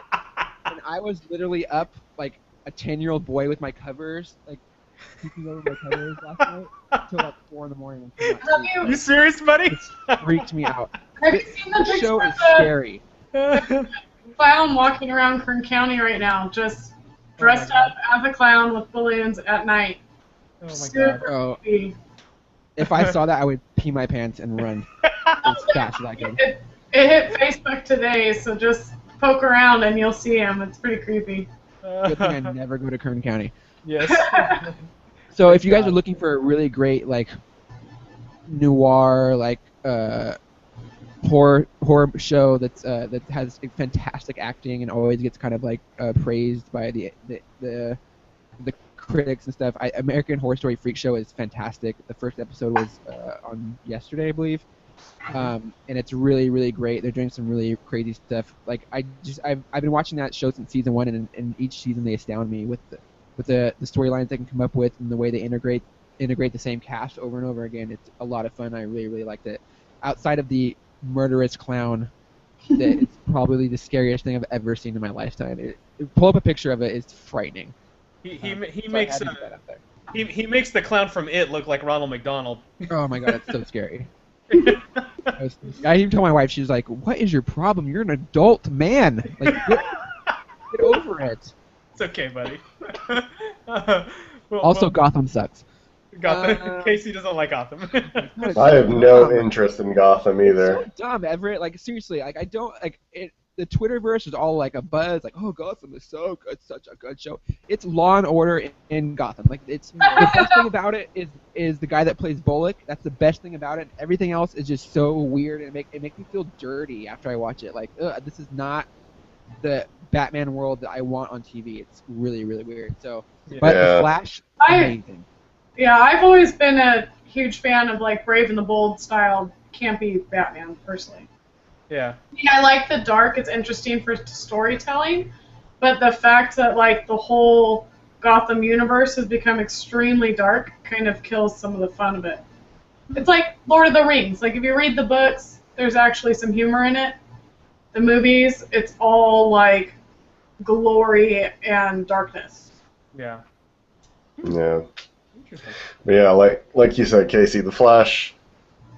C: And I was literally up like a 10-year-old boy with my covers, like peeking over my covers last night until like 4 in the morning.
B: You serious, buddy?
C: It freaked me out.
A: Have you seen the
C: This
A: picture
C: show
A: of
C: is
A: the
C: scary.
A: clown walking around Kern County right now, just dressed up as a clown with balloons at night?
B: Oh my god.
A: Super
C: Oh,
A: creepy.
C: if I saw that, I would pee my pants and run as fast as I could.
A: It hit Facebook today, so just poke around and you'll see him. It's pretty creepy.
C: Good thing I never go to Kern County.
B: Yes.
C: So if you guys
B: God.
C: are looking for a really great like noir like horror show that has fantastic acting and always gets kind of like praised by the critics and stuff, American Horror Story Freak Show is fantastic. The first episode was on yesterday, I believe. And it's really, really great. They're doing some really crazy stuff. Like I've been watching that show since season 1, and each season they astound me with the storylines they can come up with and the way they integrate the same cast over and over again. It's a lot of fun. I really, really liked it. Outside of the murderous clown, it's probably the scariest thing I've ever seen in my lifetime. Pull up a picture of it. It's frightening.
B: He
C: So
B: makes
C: I had to get that up there.
B: he makes the clown from It look like Ronald McDonald.
C: Oh my god, it's so scary. I even told my wife, she's like, "What is your problem? You're an adult man. Like, get over it."
B: It's okay, buddy.
C: Also, Gotham sucks.
B: Gotham. Casey doesn't like Gotham.
D: I have no interest in Gotham either.
C: It's so dumb, Everett. Like seriously, like I don't like it. The Twitterverse is all like a buzz, like, "Oh, Gotham is so good, such a good show." It's Law and Order in Gotham. Like it's the best thing about it is the guy that plays Bullock. That's the best thing about it. Everything else is just so weird, and it makes me feel dirty after I watch it. Like, this is not the Batman world that I want on TV. It's really, really weird. So, but The Flash, amazing.
A: Yeah, I've always been a huge fan of like Brave and the Bold style campy Batman, personally.
B: Yeah.
A: I like the dark. It's interesting for storytelling, but the fact that like the whole Gotham universe has become extremely dark kind of kills some of the fun of it. It's like Lord of the Rings. Like if you read the books, there's actually some humor in it. The movies, it's all like glory and darkness.
B: Yeah.
D: Yeah. But yeah, like you said, Casey, The Flash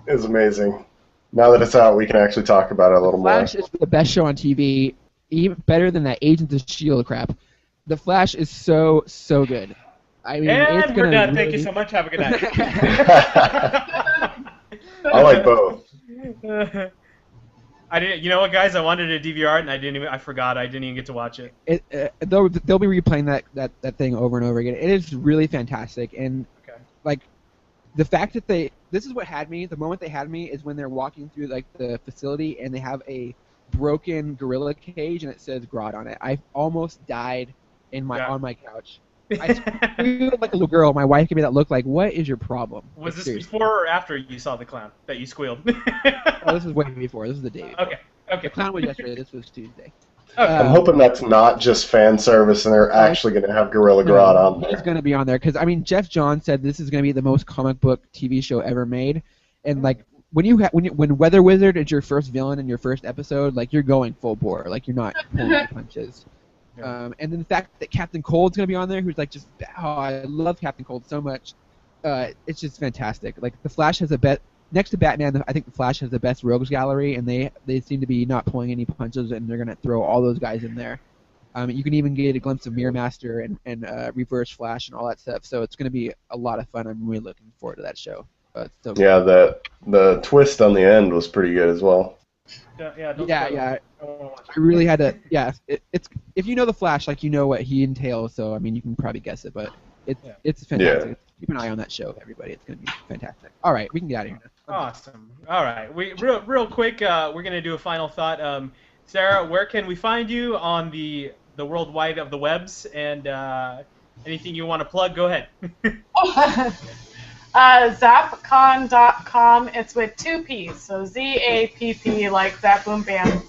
D: is amazing. Now that it's out, we can actually talk about it a little more.
C: The Flash is the best show on TV, even better than that Agents of S.H.I.E.L.D. crap. The Flash is so good. I mean,
B: And
C: it's
B: we're
C: gonna
B: done.
C: really...
B: Thank you so much. Have a good night.
D: I like both.
B: I didn't. You know what, guys? I wanted a DVR it, and I forgot. I didn't even get to watch it.
C: They'll be replaying that thing over and over again. It is really fantastic, and like the fact that this is what had me. The moment they had me is when they're walking through like the facility and they have a broken gorilla cage and it says Grodd on it. I almost died on my couch. I squealed like a little girl. My wife gave me that look like, "What is your problem?"
B: Was this
C: seriously.
B: before or after you saw the clown that you squealed?
C: Oh, this was way before. This was the day before.
B: Okay.
C: The clown was yesterday. This was Tuesday.
D: I'm hoping that's not just fan service and they're actually going to have Gorilla Grodd on there.
C: He's going to be on there because I mean, Jeff Johns said this is going to be the most comic book TV show ever made, and like when Weather Wizard is your first villain in your first episode, like you're going full bore, like you're not pulling any punches.
B: Yeah.
C: And then the fact that Captain Cold's going to be on there, who's like just I love Captain Cold so much. It's just fantastic. Like the Flash has next to Batman, I think the Flash has the best rogues gallery, and they seem to be not pulling any punches, and they're gonna throw all those guys in there. You can even get a glimpse of Mirror Master and Reverse Flash and all that stuff. So it's gonna be a lot of fun. I'm really looking forward to that show. So
D: yeah, the twist on the end was pretty good as well.
C: Yeah. I really had to. Yeah, it's if you know the Flash, like you know what he entails. So I mean, you can probably guess it, but it's fantastic.
D: Yeah.
C: Keep an eye on that show, everybody. It's going to be fantastic. All right, we can get out of here now.
B: Awesome. All right. Real quick, we're going to do a final thought. Sarah, where can we find you on the worldwide of the webs? And anything you want to plug, go ahead.
A: Zappcon.com. It's with 2 P's, so Z-A-P-P, like Zap Boom Bam.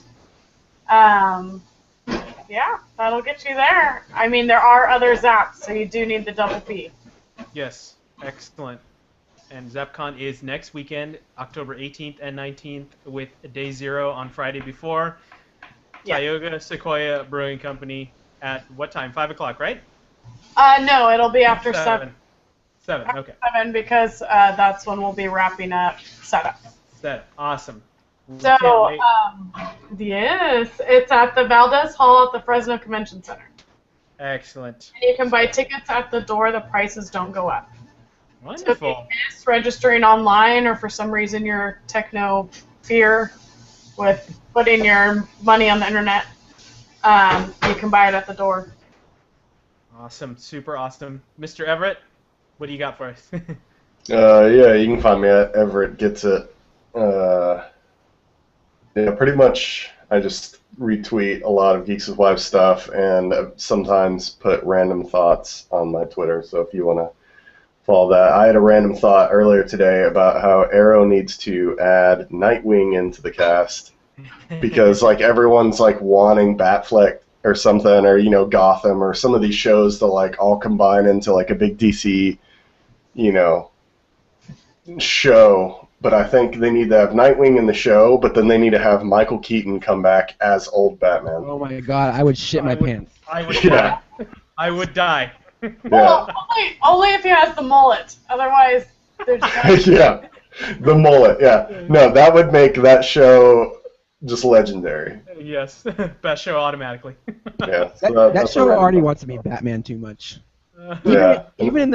A: Yeah, that'll get you there. I mean, there are other Zaps, so you do need the double P.
B: Yes, excellent. And Zappcon is next weekend, October 18th and 19th, with Day Zero on Friday before.
A: Yeah.
B: Tioga Sequoia Brewing Company at what time? 5 o'clock, right?
A: No, it'll be after 7.
B: 7, okay.
A: 7, because that's when we'll be wrapping up setup.
B: Awesome.
A: So,
B: Can't wait.
A: yes, it's at the Valdez Hall at the Fresno Convention Center.
B: Excellent.
A: You can buy tickets at the door. The prices don't go up. So if you
B: Wonderful.
A: miss registering online, or for some reason you're techno fear with putting your money on the internet, you can buy it at the door.
B: Awesome. Super awesome. Mr. Everett, what do you got for us?
D: Yeah, you can find me at Everett Gets It. Yeah, pretty much I just retweet a lot of Geeks with Wives stuff and sometimes put random thoughts on my Twitter. So if you want to follow that, I had a random thought earlier today about how Arrow needs to add Nightwing into the cast because like everyone's like wanting Batfleck or something, or you know, Gotham or some of these shows to like all combine into like a big DC, you know, show. But I think they need to have Nightwing in the show, but then they need to have Michael Keaton come back as old Batman.
C: Oh my god, I would shit my pants.
B: I would
D: Yeah.
B: die. I would die.
A: Well, only if he has the mullet. Otherwise, there's
D: Yeah, the mullet. Yeah, no, that would make that show just legendary.
B: Yes. Best show automatically.
D: Yeah,
C: That
D: that's
C: show
D: a random
C: already
D: thought.
C: wants to be Batman too much.
D: Yeah.
C: Even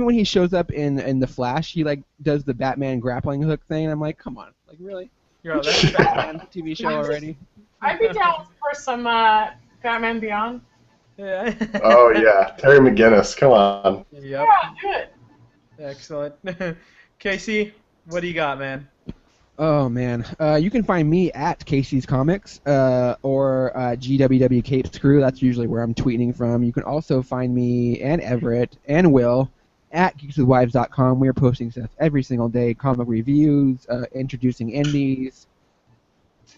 C: when he shows up in the Flash, he like does the Batman grappling hook thing. And I'm like, come on, like really?
B: Yo, that's
C: Batman TV show already?
A: I'd be down for some Batman Beyond.
B: Yeah.
D: Oh yeah, Terry McGinnis. Come on.
B: Yep.
A: Yeah, do it.
B: Excellent. Casey, what do you got, man?
C: Oh man, you can find me at Casey's Comics or GWW Capes Crew. That's usually where I'm tweeting from. You can also find me and Everett and Will at geekswithwives.com. We are posting stuff every single day: comic reviews, introducing indies,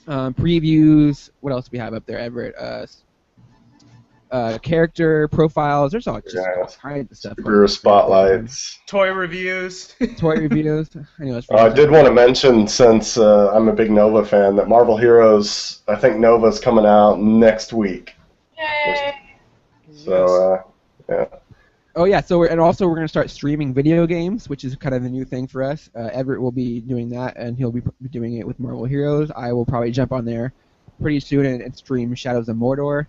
C: previews. What else do we have up there, Everett? Character profiles. There's all kinds of stuff.
D: Superhero spotlights.
B: Toy reviews.
C: Toy reviews. I know it's
D: I did want to mention, since I'm a big Nova fan, that Marvel Heroes, I think Nova's coming out next week.
A: Yay!
D: So, yeah.
C: Oh yeah, so we're going to start streaming video games, which is kind of a new thing for us. Everett will be doing that, and he'll be doing it with Marvel Heroes. I will probably jump on there pretty soon and stream Shadows of Mordor,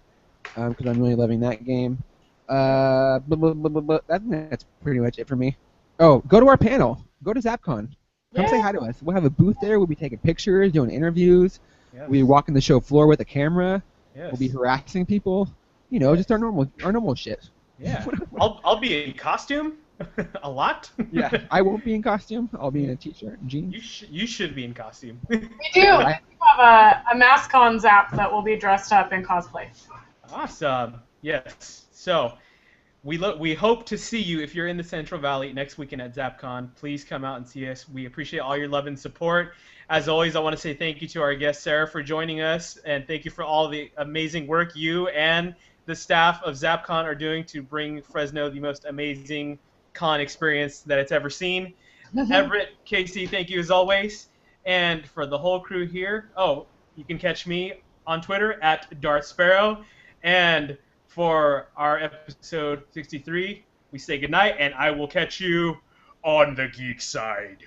C: because I'm really loving that game. That's pretty much it for me. Oh, go to our panel. Go to Zappcon. Come say hi to us. We'll have a booth there. We'll be taking pictures, doing interviews.
B: Yes.
C: We'll be walking the show floor with a camera.
B: Yes.
C: We'll be harassing people. You know, just our normal shit.
B: Yeah. I'll be in costume a lot.
C: Yeah, I won't be in costume. I'll be in a t-shirt and jeans.
B: You should be in costume.
A: We do. We have a mask on Zap that will be dressed up in cosplay.
B: Awesome. Yes. So we hope to see you if you're in the Central Valley next weekend at Zappcon. Please come out and see us. We appreciate all your love and support. As always, I want to say thank you to our guest Sarah for joining us, and thank you for all the amazing work you and the staff of Zappcon are doing to bring Fresno the most amazing con experience that it's ever seen. Everett, Casey, thank you as always. And for the whole crew here, you can catch me on Twitter at Darth Sparrow. And for our episode 63, we say goodnight, and I will catch you on the geek side.